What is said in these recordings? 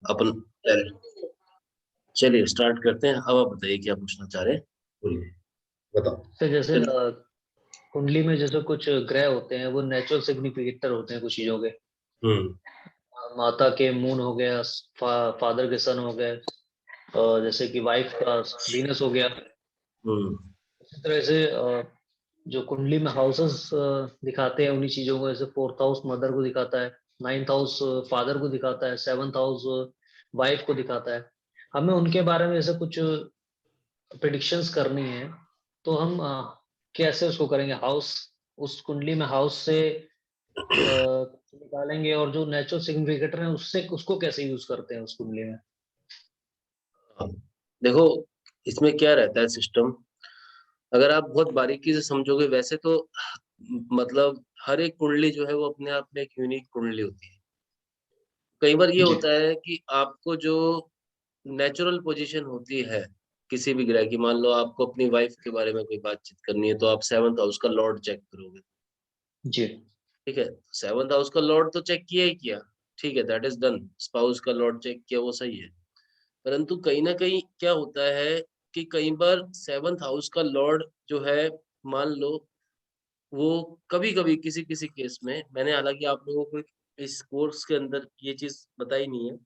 अपन चलिए स्टार्ट करते हैं। अब आप बताइए क्या पूछना चाह रहे हैं, बोलिए, बताओ। तो जैसे कुंडली में जैसे कुछ ग्रह होते हैं वो नेचुरल सिग्निफिकेटर होते हैं कुछ चीजों के। हम्म। माता के मून हो गया, फादर के सन हो गए, और जैसे कि वाइफ का वीनस हो गया। हम्म। इसी तरह से जो कुंडली में हाउसेस दिखाते हैं उन्हीं चीजों को, जैसे फोर्थ हाउस मदर को दिखाता है, नाइन्थ हाउस फादर को दिखाता है, सेवंथ हाउस वाइफ को दिखाता है। हमें उनके बारे में जैसे कुछ प्रिडिक्शंस करनी है, तो हम कैसे उसको करेंगे? हाउस, उस कुंडली में हाउस से निकालेंगे, और जो नेचुरल सिग्निफिकेटर है उससे उसको कैसे यूज करते हैं उस कुंडली में? हाँ, देखो इसमें क्या रहता है सिस्टम। अगर आप बहुत बारीकी से समझोगे वैसे तो मतलब हर एक कुंडली जो है वो अपने आप में एक यूनिक कुंडली होती है। कई बार ये जी। होता है कि आपको जो नेचुरल पोजीशन होती है किसी भी ग्रह की, मान लो आपको अपनी वाइफ के बारे में कोई बातचीत करनी है तो आप सेवंथ हाउस का लॉर्ड चेक करोगे। जी। ठीक है, सेवंथ हाउस का लॉर्ड तो चेक किया ही किया, ठीक है, दैट इज डन। स्पाउस का लॉर्ड चेक किया, वो सही है। परंतु कहीं ना कहीं क्या होता है कि कई बार सेवंथ हाउस का लॉर्ड जो है, मान लो वो कभी कभी किसी किसी केस में, मैंने हालांकि आप लोगों को इस कोर्स के अंदर ये चीज बताई नहीं है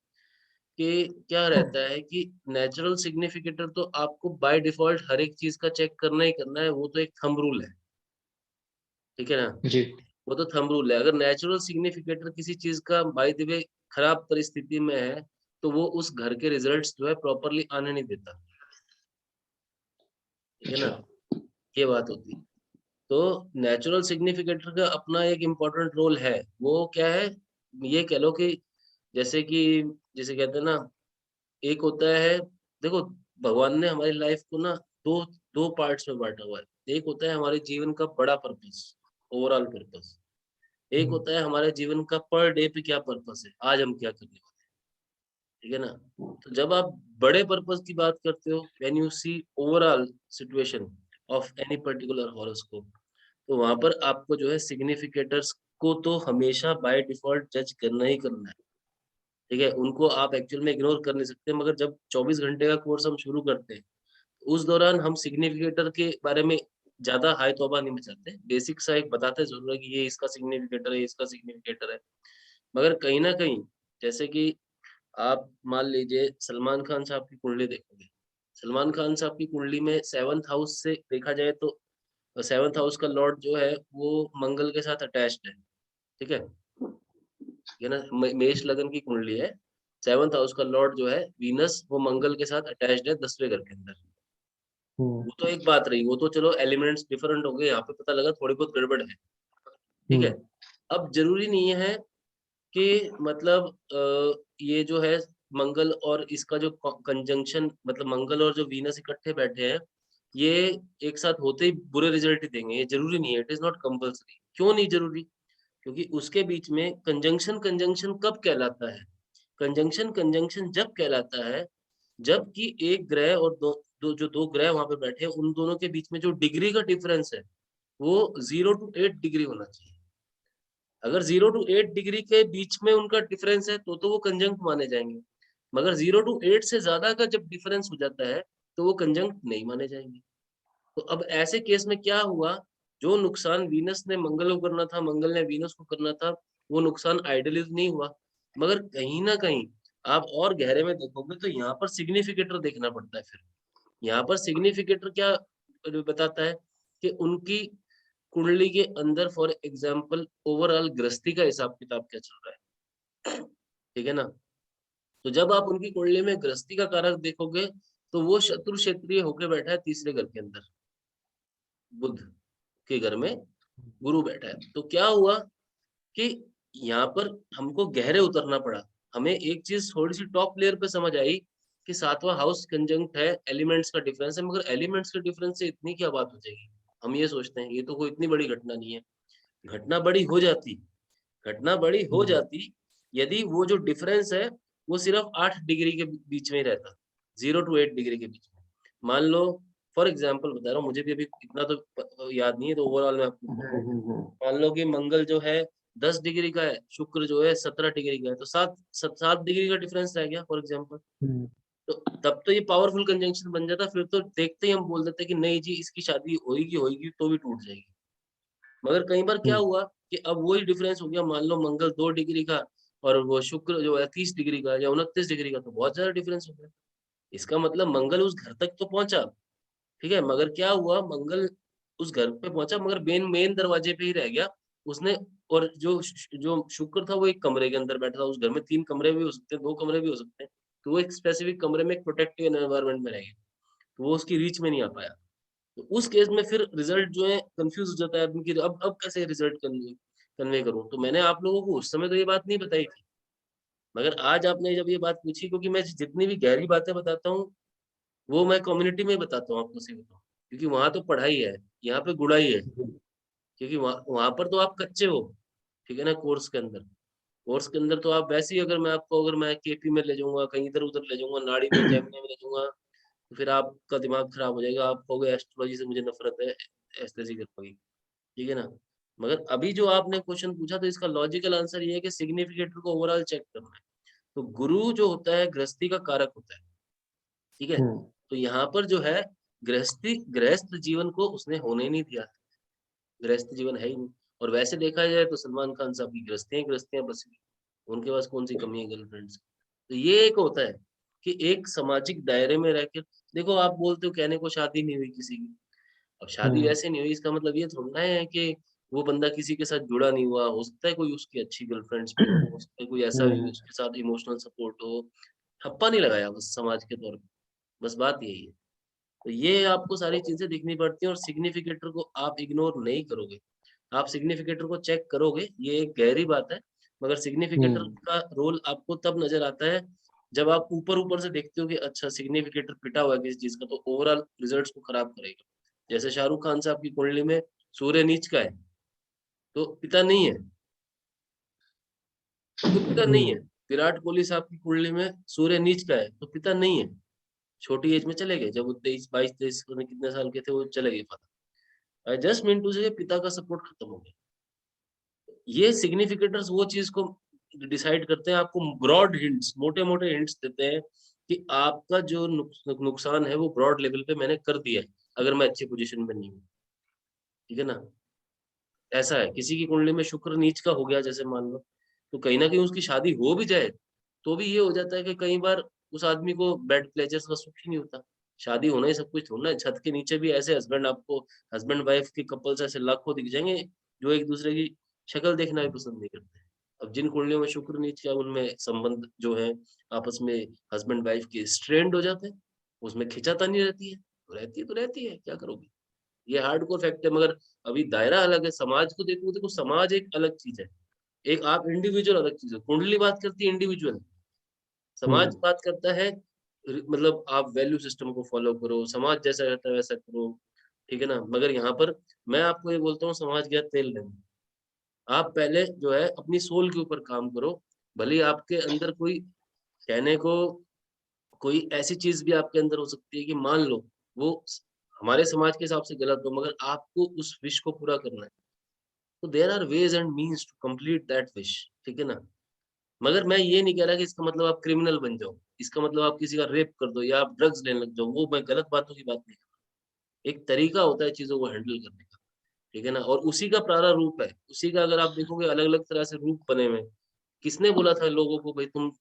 कि क्या रहता है कि नेचुरल सिग्निफिकेटर तो आपको बाय डिफॉल्ट हर एक चीज का चेक करना ही करना है, वो तो एक थंब रूल है, ठीक है ना। जी। वो तो थंब रूल है। अगर नेचुरल सिग्निफिकेटर किसी चीज का बाय द वे खराब परिस्थिति में है तो वो उस घर के रिजल्ट्स जो है प्रॉपरली आने नहीं देता, ठीक है ना। अच्छा। ये बात होती है। तो नेचुरल सिग्निफिकेटर का अपना एक इम्पोर्टेंट रोल है। वो क्या है, ये कह लो कि जैसे कि, जैसे कहते हैं ना, एक होता है, देखो भगवान ने हमारी लाइफ को ना दो दो पार्ट्स में बांटा हुआ है। एक होता है हमारे जीवन का बड़ा पर्पस, ओवरऑल पर्पस। एक हम्म। होता है हमारे जीवन का पर डे पे क्या पर्पस है, आज हम क्या करने वाले हैं, ठीक है ना। तो जब आप बड़े पर्पस की बात करते हो, when you see overall situation of any particular horoscope, तो वहां पर आपको जो है सिग्निफिकेटर्स को तो हमेशा बाय डिफॉल्ट जज करना ही करना है, ठीक है। उनको आप एक्चुअल में इग्नोर कर नहीं सकते, मगर जब 24 घंटे का कोर्स हम शुरू करते हैं उस दौरान हम सिग्निफिकेटर के बारे में ज्यादा हाई तौबा नहीं मचाते, बेसिक सा एक बताते जरूर है कि ये इसका सिग्निफिकेटर है, इसका सिग्निफिकेटर है। मगर कहीं ना कहीं, जैसे कि आप मान लीजिए सलमान खान साहब की कुंडली देखोगे, सलमान खान साहब की कुंडली में सेवंथ हाउस से देखा जाए तो सेवंथ हाउस का लॉर्ड जो है वो मंगल के साथ अटैच्ड है, ठीक है। ये ना मेष लगन की कुंडली है, सेवंथ हाउस का लॉर्ड जो है वीनस, वो मंगल के साथ अटैच्ड है 10वें घर के अंदर। वो तो एक बात रही, वो तो चलो एलिमेंट्स डिफरेंट हो गए, यहाँ पे पता लगा थोड़ी बहुत गड़बड़ है, ठीक है। हम्म। अब जरूरी नहीं है कि मतलब ये जो है मंगल और इसका जो कंजंक्शन, मतलब मंगल और जो वीनस इकट्ठे बैठे हैं, ये एक साथ होते ही बुरे रिजल्ट ही देंगे, ये जरूरी नहीं है, इट इज नॉट कंपल्सरी। क्यों नहीं जरूरी? क्योंकि उसके बीच में कंजंक्शन, कंजंक्शन कब कहलाता है? कंजंक्शन कंजंक्शन जब कहलाता है जबकि एक ग्रह और जो दो ग्रह वहां पे बैठे हैं उन दोनों के बीच में जो डिग्री का डिफरेंस है वो 0 to 8 डिग्री होना चाहिए। अगर 0 to 8 डिग्री के बीच में उनका डिफरेंस है तो वो कंजंक्ट माने जाएंगे। मगर 0 to 8 से ज्यादा का जब डिफरेंस हो जाता है तो वो कंजंक्ट नहीं माने जाएंगे। तो अब ऐसे केस में क्या हुआ, जो नुकसान वीनस ने मंगल को करना था, मंगल ने वीनस को करना था, वो नुकसान आइडियली नहीं हुआ। मगर कहीं ना कहीं आप और गहरे में देखोगे तो यहाँ पर सिग्निफिकेटर देखना पड़ता है। फिर यहाँ पर सिग्निफिकेटर क्या बताता है कि उनकी कुंडली के अंदर फॉर एग्जाम्पल ओवरऑल गृहस्थी का हिसाब किताब क्या चल रहा है, ठीक है ना। तो जब आप उनकी कुंडली में गृहस्थी का कारक देखोगे तो वो शत्रु क्षेत्रीय होके बैठा है 3रे घर के अंदर, बुध के घर में गुरु बैठा है। तो क्या हुआ कि यहाँ पर हमको गहरे उतरना पड़ा। हमें एक चीज थोड़ी सी टॉप लेयर पे समझ आई कि 7वां हाउस कंजंक्ट है, एलिमेंट्स का डिफरेंस है, मगर एलिमेंट्स के डिफरेंस से इतनी क्या बात हो जाएगी। हम ये सोचते हैं ये तो कोई इतनी बड़ी घटना नहीं है। घटना बड़ी हो जाती, घटना बड़ी हो जाती यदि वो जो डिफरेंस है वो सिर्फ 8 डिग्री के बीच में ही रहता, 0 to 8 डिग्री के बीच में। मान लो, फॉर एग्जाम्पल बता रहा हूँ, मुझे भी अभी इतना तो याद नहीं है, तो ओवरऑल मैं आपको बोल रहा हूँ। मान लो कि मंगल जो है 10 डिग्री का है, शुक्र जो है 17 डिग्री का है, तो 7 डिग्री का डिफरेंस रह गया फॉर एग्जाम्पल। तो तब तो ये पावरफुल कंजंक्शन बन जाता, फिर तो देखते ही हम बोल देते कि नहीं जी इसकी शादी होगी होगी तो भी टूट जाएगी। मगर कई बार क्या हुआ कि अब वही डिफरेंस हो गया, मान लो मंगल 2 डिग्री का और वो शुक्र जो है 30 डिग्री का या 29 डिग्री का, तो बहुत ज्यादा डिफरेंस हो गया। इसका मतलब मंगल उस घर तक तो पहुंचा, ठीक है, मगर क्या हुआ, मंगल उस घर पे पहुंचा मगर मेन मेन दरवाजे पे ही रह गया उसने। और जो शुक्र था वो एक कमरे के अंदर बैठा था, उस घर में 3 कमरे भी हो सकते हैं, 2 कमरे भी हो सकते हैं, तो वो एक स्पेसिफिक कमरे में एक प्रोटेक्टिव एनवायरनमेंट में रह गया, तो वो उसकी रीच में नहीं आ पाया। तो उस केस में फिर रिजल्ट जो है कंफ्यूज हो जाता है आदमी कि अब कैसे रिजल्ट कन्वे कन्वे करूं। तो मैंने आप लोगों को उस समय तो ये बात नहीं बताई थी, मगर आज आपने जब ये बात पूछी, क्योंकि मैं जितनी भी गहरी बातें बताता हूँ वो मैं कम्युनिटी में बताता हूँ आपको, सही बताऊं, क्योंकि वहां तो पढ़ाई है, यहाँ पे गुड़ाई है। क्योंकि वहां वहां पर तो आप कच्चे हो, ठीक है ना, कोर्स के अंदर तो आप वैसे ही, अगर मैं केपी में ले जाऊंगा, कहीं इधर उधर ले जाऊंगा, नाड़ी में जैमिनी में ले जाऊंगा, तो फिर आपका दिमाग खराब हो जाएगा, आप कहोगे एस्ट्रोलॉजी से मुझे नफरत है, ऐसे कर पाएगी, ठीक है ना। मगर अभी जो आपने क्वेश्चन पूछा, तो इसका लॉजिकल आंसर ये है कि सिग्निफिकेटर को ओवरऑल चेक करना है। तो गुरु जो होता है गृहस्थी का कारक होता है, ठीक है। तो यहाँ पर जो है गृहस्थ जीवन को उसने होने नहीं दिया, गृहस्थ जीवन है ही नहीं। और वैसे देखा जाए तो सलमान खान साहब की गृहस्थियां बस, उनके पास कौन सी कमी है गर्लफ्रेंड्स। तो ये एक होता है कि एक सामाजिक दायरे में रहकर, देखो आप बोलते हो कहने को शादी नहीं हुई किसी की, अब शादी वैसे नहीं हुई इसका मतलब ये थोड़ा है कि वो बंदा किसी के साथ जुड़ा नहीं हुआ, हो सकता है कोई उसकी अच्छी गर्लफ्रेंड्स भी हो सकता है कोई ऐसा भी उसके साथ इमोशनल सपोर्ट हो, ठप्पा नहीं लगाया बस समाज के तौर पे, बस बात यही है। तो ये आपको सारी चीजें दिखनी पड़ती हैं, और सिग्निफिकेटर को आप इग्नोर नहीं करोगे, आप सिग्निफिकेटर को चेक करोगे, ये एक गहरी बात है। मगर सिग्निफिकेटर का रोल आपको तब नजर आता है जब आप ऊपर ऊपर से देखते हो कि अच्छा सिग्निफिकेटर पिटा हुआ है किसी चीज का, तो ओवरऑल रिजल्ट्स को खराब करेगा। जैसे शाहरुख खान साहब की कुंडली में सूर्य नीच का है, तो पिता नहीं है, तो पिता नहीं है। विराट कोहली साहब की कुंडली में सूर्य नीच का है, तो पिता नहीं है। छोटी एज में चले गए, जब वो 23 22 23 कितने साल के थे वो चले गए father. I just mean to say पिता का सपोर्ट खत्म हो गया। ये सिग्निफिकेटर्स वो चीज को डिसाइड करते हैं, आपको ब्रॉड हिंट्स, मोटे मोटे हिंट्स देते हैं कि आपका जो नुकसान है वो ब्रॉड लेवल पे मैंने कर दिया है, अगर मैं अच्छी पोजीशन में नहीं हूँ, ठीक है ना। ऐसा है, किसी की कुंडली में शुक्र नीच का हो गया जैसे मान लो, तो कहीं ना कहीं उसकी शादी हो भी जाए, तो भी ये हो जाता है कि कई बार उस आदमी को बेड प्लेजर्स का सुख ही नहीं होता। शादी होना ही सब कुछ थोड़ा है, छत के नीचे भी ऐसे हस्बैंड वाइफ के कपल्स ऐसे लाखों दिख जाएंगे जो एक दूसरे की शक्ल देखना भी पसंद नहीं करते। अब जिन कुंडलियों में शुक्र नीच का, उनमें संबंध जो है आपस में हस्बैंड वाइफ के स्ट्रेंड हो जाते हैं, उसमें खिंचातानी रहती है, तो रहती है, क्या करोगे। ये हार्डकोर फैक्ट है। मगर अभी दायरा अलग है, समाज को देखो, देखो समाज एक अलग चीज है, एक आप इंडिविजुअल अलग चीज है। कुंडली बात करती है इंडिविजुअल, समाज बात करता है मतलब आप वैल्यू सिस्टम को फॉलो करो, समाज जैसा रहता है वैसा करो, ठीक है ना। मगर यहाँ पर मैं आपको ये बोलता हूँ, समाज गया तेल लेने, आप पहले जो है अपनी सोल के ऊपर काम करो। भले ही आपके अंदर कोई कहने को कोई ऐसी चीज भी आपके अंदर हो सकती है कि मान लो वो हमारे समाज के हिसाब से गलत हो, मगर आपको उस विश को पूरा करना है, तो there are ways and means to complete that wish, ठीक है ना। मगर मैं ये नहीं कह रहा कि इसका मतलब आप क्रिमिनल बन जाओ, इसका मतलब आप किसी का रेप कर दो या आप ड्रग्स लेने लग जाओ, वो मैं गलत बातों की बात नहीं कर रहा। एक तरीका होता है चीजों को हैंडल करने का, ठीक है ना, और उसी का प्रारा रूप है, उसी का अगर आप देखोगे अलग अलग तरह से रूप बने हुए हैं। किसने बोला था लोगों को भाई तुम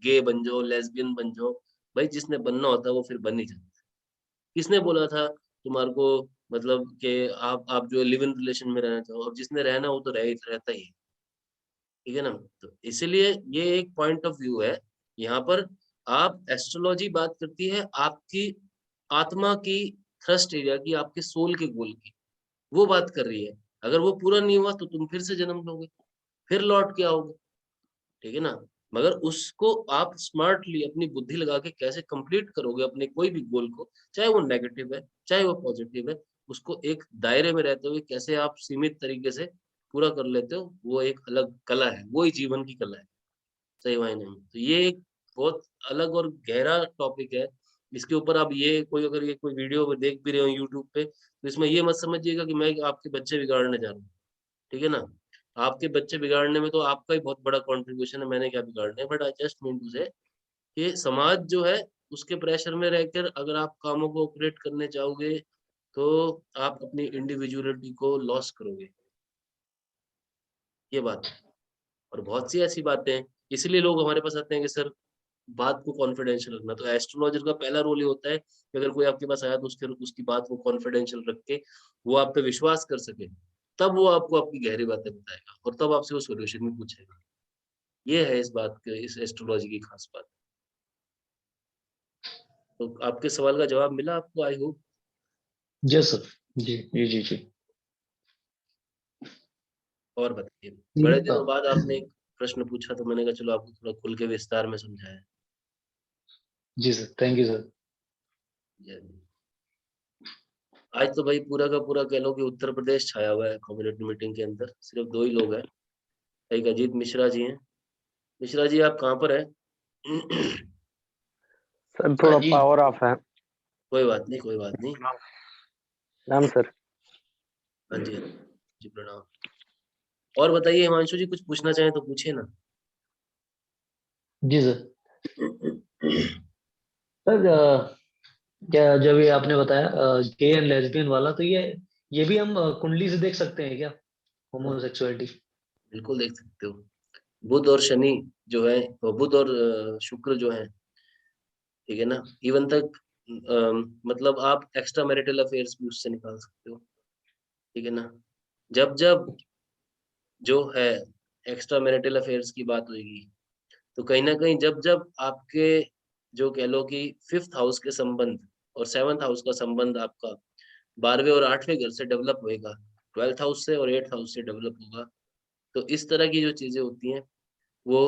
गे बन जाओ, लेस्बियन बन जाओ। भाई जिसने बनना होता है वो फिर बन ही जाता है। किसने बोला था तुम्हारे को, मतलब कि आप जो लिव इन रिलेशन में रहना चाहो, और जिसने रहना वो तो रहता ही है, ठीक है ना। तो इसलिए ये एक पॉइंट ऑफ व्यू है। यहाँ पर आप एस्ट्रोलॉजी बात करती है आपकी आत्मा की थ्रस्ट एरिया की, आपके सोल के गोल की, वो बात कर रही है। अगर वो पूरा नहीं हुआ तो तुम फिर से जन्म लोगे, फिर लौट के आओगे, ठीक है ना। मगर उसको आप स्मार्टली अपनी बुद्धि लगा के कैसे कंप्लीट करोगे अपने कोई भी गोल को, चाहे वो नेगेटिव है चाहे वो पॉजिटिव है, उसको एक दायरे में रहते हुए कैसे आप सीमित तरीके से पूरा कर लेते हो, वो एक अलग कला है, वो ही जीवन की कला है, सही मायने में। तो ये एक बहुत अलग और गहरा टॉपिक है। इसके ऊपर आप ये कोई अगर ये कोई वीडियो देख भी रहे हो यूट्यूब पे, तो इसमें ये मत समझिएगा कि मैं आपके बच्चे बिगाड़ने जा रहा हूँ, ठीक है ना। आपके बच्चे बिगाड़ने में तो आपका ही बहुत बड़ा कंट्रीब्यूशन है, मैंने क्या बिगाड़ना है, but I just mean to say कि समाज जो है उसके प्रेशर में रहकर अगर आप कामों को ऑपरेट करने चाहोगे तो आप अपनी इंडिविजुअलिटी को लॉस करोगे, ये बात है। और बहुत सी ऐसी बातें हैं, इसलिए लोग हमारे पास आते हैं कि सर बात को कॉन्फिडेंशियल रखना। तो एस्ट्रोलॉजर का पहला रोल ये होता है कि अगर कोई आपके पास आया तो उसके उसकी बात को कॉन्फिडेंशियल रख के वो आप पे विश्वास कर सके, तब वो आपको आपकी गहरी बातें बताएगा और तब आपसे वो सॉल्यूशन भी पूछेगा। ये है इस बात के इस एस्ट्रोलॉजी की खास बात। तो आपके सवाल का जवाब मिला आपको, आई होप। Ji sir. जी जी जी जी। और बताइए, ठीक बड़े है, दिनों बाद आपने एक प्रश्न पूछा तो मैंने कहा चलो आपको थोड़ा खुल के विस्तार में समझाया। जी सर, थैंक यू सर। आज तो भाई पूरा का पूरा कह लो कि उत्तर प्रदेश छाया हुआ है कम्युनिटी मीटिंग के अंदर, सिर्फ 2 ही लोग हैं। एक अजीत मिश्रा जी हैं। मिश्रा जी आप कहाँ पर हैं? सर थोड़ा अजीत, पावर ऑफ है। कोई बात नहीं, कोई बात नहीं। नाम सर। हाँ जी, हाँ जी, प्रणाम। और बताइए हिमांशु जी, कुछ पूछना चाहें तो पूछिए ना। जी सर। सर क्या जब ये आपने बताया गे एंड लेस्बियन वाला, तो ये भी हम कुंडली से देख सकते हैं क्या, होमोसेक्सुअलिटी? बिल्कुल देख सकते हो। बुध और शनि जो है, तो बुध और शुक्र जो है, ठीक है ना, इवन तक मतलब आप एक्स्ट्रा मैरिटल अफेयर्स भी उससे निकाल सकते हो, ठीक है ना। जब जब जो है एक्स्ट्रा मैरिटल अफेयर्स की बात होगी, तो कहीं ना कहीं जब जब आपके जो कह लो कि 5th हाउस के संबंध और 7th हाउस का संबंध आपका 12वें और 8वें घर से डेवलप होएगा, 12th हाउस से और 8th हाउस से डेवलप होगा, तो इस तरह की जो चीजें होती हैं वो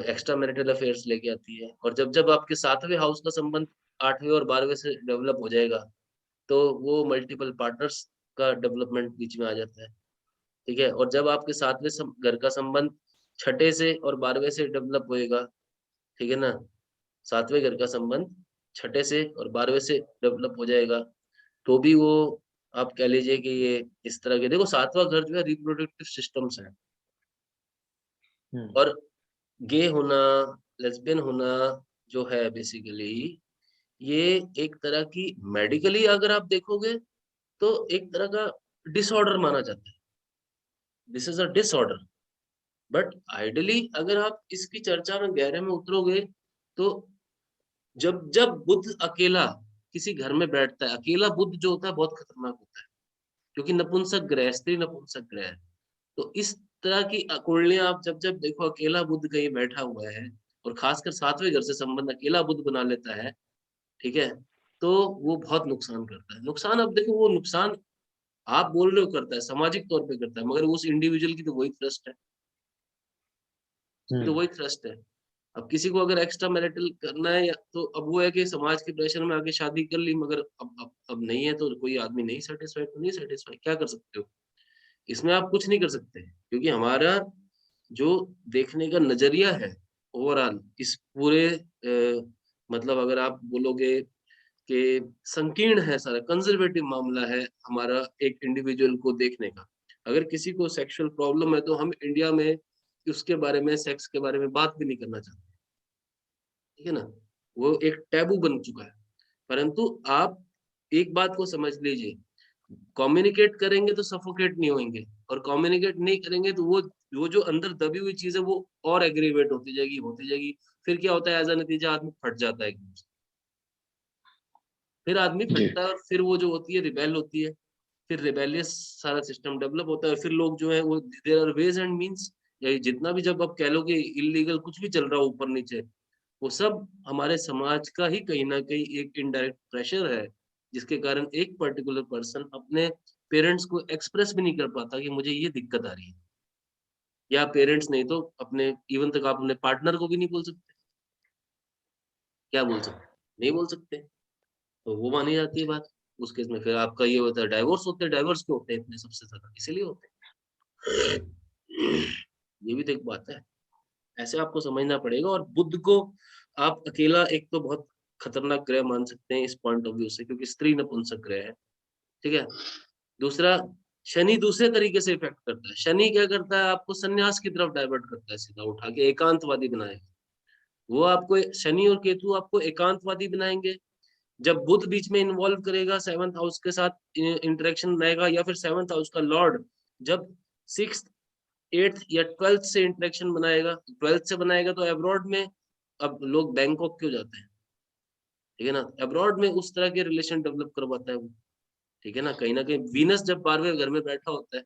एक्स्ट्रा मैरिटल अफेयर्स लेके आती है। और जब जब आपके 7वें हाउस का संबंध 8वें और 12वें से डेवलप हो जाएगा, तो वो मल्टीपल पार्टनर्स का डेवलपमेंट बीच में आ जाता है, ठीक है। और जब आपके 7वें घर का संबंध 6ठे से और 12वें से डेवलप होएगा, ठीक है ना, 7वें घर का संबंध 6ठे से और 12वें से डेवलप हो जाएगा, तो भी वो आप कह लीजिए कि ये इस तरह के, देखो 7वां घर जो है रिप्रोडक्टिव सिस्टम्स है। और गे होना, लेस्बियन होना जो है बेसिकली, ये एक तरह की मेडिकली अगर आप देखोगे तो एक तरह का डिसऑर्डर माना जाता है। This is a disorder. But ideally अगर आप इसकी चर्चा में गहरे में उतरोगे, तो जब जब बुध अकेला किसी घर में बैठता है, अकेला बुध जो होता है बहुत खतरनाक होता है, क्योंकि नपुंसक ग्रह, स्त्री नपुंसक ग्रह है। तो इस तरह की कुंडलियां आप जब जब देखो अकेला बुध कहीं बैठा हुआ है, और खासकर 7वें घर से संबंध अकेला बुध बना लेता है, ठीक है, तो वो बहुत नुकसान करता है। नुकसान, अब देखो वो नुकसान आप बोल रहे हो करता है, सामाजिक तौर पे करता है, मगर उस इंडिविजुअल की तो वही ट्रस्ट है, उसकी तो वही ट्रस्ट है। अब किसी को अगर एक्स्ट्रा मैरिटल करना है तो अब वो है कि समाज के प्रेशर में आके शादी कर ली, मगर अब नहीं है तो कोई आदमी नहीं सेटिस्फाइड, तो नहीं सेटिस्फाइड, क्या कर सकते हो? इसमें आप कुछ नहीं कर सकते, क्योंकि हमारा जो देखने का नजरिया है ओवरऑल इस पूरे मतलब अगर आप बोलोगे कि संकीर्ण है, सारा कंजर्वेटिव मामला है हमारा एक इंडिविजुअल को देखने का। अगर किसी को सेक्सुअल प्रॉब्लम है तो हम इंडिया में उसके बारे में, सेक्स के बारे में बात भी नहीं करना चाहते, ठीक है ना, वो एक टैबू बन चुका है। परंतु आप एक बात को समझ लीजिए, कम्युनिकेट करेंगे तो सफोकेट नहीं होंगे, और कम्युनिकेट नहीं करेंगे तो वो जो अंदर दबी हुई चीज है वो और एग्रीवेट होती जाएगी, होती जाएगी। फिर क्या होता है, एज अ नतीजा आदमी फट जाता है एकदम से। फिर आदमी जी फटता है और फिर वो जो होती है रिबेल होती है, फिर रिबेलियस सारा सिस्टम डेवलप होता है। फिर लोग जो है वो there are ways and means, या जितना भी जब आप कह लो कि इलीगल कुछ भी चल रहा हो ऊपर नीचे, वो सब हमारे समाज का ही कहीं ना कहीं एक इनडायरेक्ट प्रेशर है, जिसके कारण एक पर्टिकुलर पर्सन अपने पेरेंट्स को एक्सप्रेस भी नहीं कर पाता कि मुझे ये दिक्कत आ रही है, या पेरेंट्स नहीं तो अपने इवन तक आप अपने पार्टनर को भी नहीं बोल सकते। क्या बोल सकते? नहीं बोल सकते, तो वो मानी जाती है बात। उस केस में फिर आपका ये होता है, डाइवोर्स होते हैं। डाइवोर्स क्यों होते हैं इतने सबसे ज्यादा? इसीलिए होते हैं। ये भी तो एक बात है, ऐसे आपको समझना पड़ेगा। और बुध को आप अकेला एक तो बहुत खतरनाक ग्रह मान सकते हैं इस पॉइंट ऑफ व्यू से, क्योंकि स्त्री नपुंसक ग्रह है, ठीक है। दूसरा, शनि दूसरे तरीके से इफेक्ट करता है। शनि क्या करता है, आपको संन्यास की तरफ डाइवर्ट करता है, सीधा उठा के एकांतवादी बनाएगा। वो आपको, शनि और केतु आपको एकांतवादी बनाएंगे। जब बुध बीच में इन्वॉल्व करेगा, 7th हाउस के साथ इंटरेक्शन बनाएगा, या फिर 7th हाउस का लॉर्ड जब 6th 8th या 12th से इंटरेक्शन बनाएगा, 12th से बनाएगा तो अब्रॉड में, अब लोग बैंकॉक क्यों जाते हैं, ठीक है ना, अब्रॉड में उस तरह के रिलेशन डेवलप करवाता है वो, ठीक है ना। कहीं वीनस जब 12वें घर में बैठा होता है,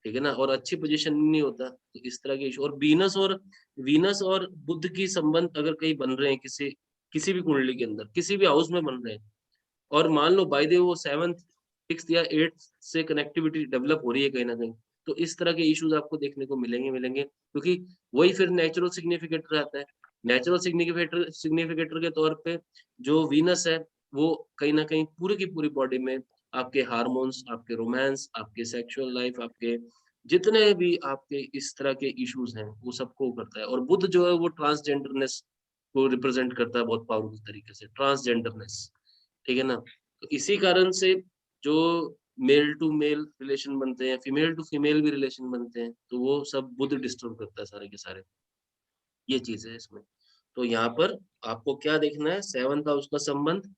ठीक है ना, और अच्छी पोजीशन नहीं होता, तो इस तरह के इशू। और वीनस और बुध की संबंध अगर कहीं बन रहे हैं किसी किसी भी कुंडली के अंदर, किसी भी हाउस में बन रहे हैं, और मान लो बाय द वो 7th 6th या 8th से कनेक्टिविटी डेवलप हो रही है कहीं ना कहीं, तो इस तरह के इश्यूज आपको देखने को मिलेंगे, क्योंकि वही फिर नेचुरल सिग्निफिकेटर आता है। नेचुरल सिग्निफिकेटर के तौर पे जो वीनस है, वो कहीं ना कहीं पूरी की पूरी बॉडी में आपके हार्मोन्स, आपके रोमांस, आपके सेक्सुअल लाइफ, आपके जितने भी आपके इस तरह के इश्यूज हैं, वो सबको करता है। और बुध जो है वो ट्रांसजेंडरनेस को रिप्रेजेंट करता है बहुत पावरफुल तरीके से, ट्रांसजेंडरनेस, ठीक है ना। तो इसी कारण से जो मेल टू मेल रिलेशन बनते हैं, फीमेल टू फीमेल भी रिलेशन बनते हैं, तो वो सब बुध डिस्टर्ब करता है सारे के सारे, ये चीज है इसमें। तो यहाँ पर आपको क्या देखना है, 7th हाउस का संबंध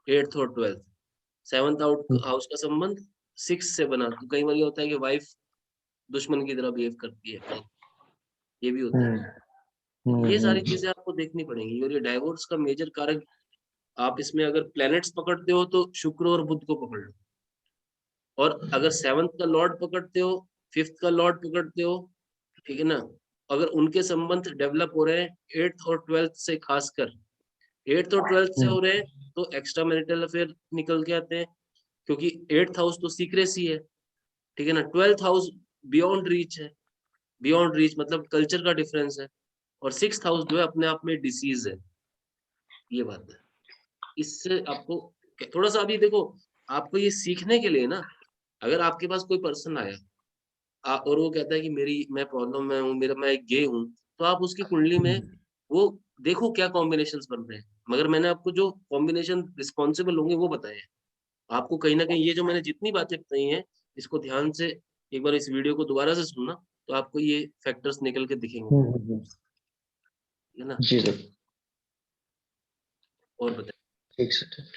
8th और 12th, 7th हाउस का संबंध 6 से बना, तो कई बार ये होता है कि वाइफ दुश्मन की तरह बिहेव करती है, ये भी होता है। ये सारी चीजें आपको देखनी पड़ेंगी। और ये डाइवोर्स का मेजर कारक, आप इसमें अगर प्लैनेट्स पकड़ते हो तो शुक्र और बुध को पकड़ लो, और अगर 7th का लॉर्ड पकड़ते हो, 5th का लॉर्ड पकड़ते हो, ठीक है ना, अगर उनके संबंध डेवलप हो रहे हैं 8th और 12th से, खासकर 8th और 12th से हो रहे हैं, तो एक्स्ट्रा मैरिटल अफेयर निकल के आते हैं, क्योंकि 8th हाउस तो सीक्रेसी है, ठीक है ना, 12th हाउस बियॉन्ड रीच है, बियॉन्ड रीच मतलब कल्चर का डिफरेंस है, और 6th हाउस जो है अपने आप में डिसीज है, ये बात है। इससे आपको थोड़ा सा अभी देखो, आपको ये सीखने के लिए ना, अगर आपके पास कोई पर्सन आया और वो कहता है कि मेरी मैं प्रॉब्लम में हूँ, मेरा मैं गे हूँ, तो आप उसकी कुंडली में वो देखो क्या कॉम्बिनेशंस बन रहे हैं। मगर मैंने आपको जो कॉम्बिनेशन रिस्पॉन्सिबल होंगे वो बताए हैं। आपको कहीं ना कहीं ये जो मैंने जितनी बातें बताई हैं, इसको ध्यान से एक बार इस वीडियो को दोबारा से सुनना, तो आपको ये फैक्टर्स निकल के दिखेंगे, है ना। जी सर, और बताइए। ठीक सर।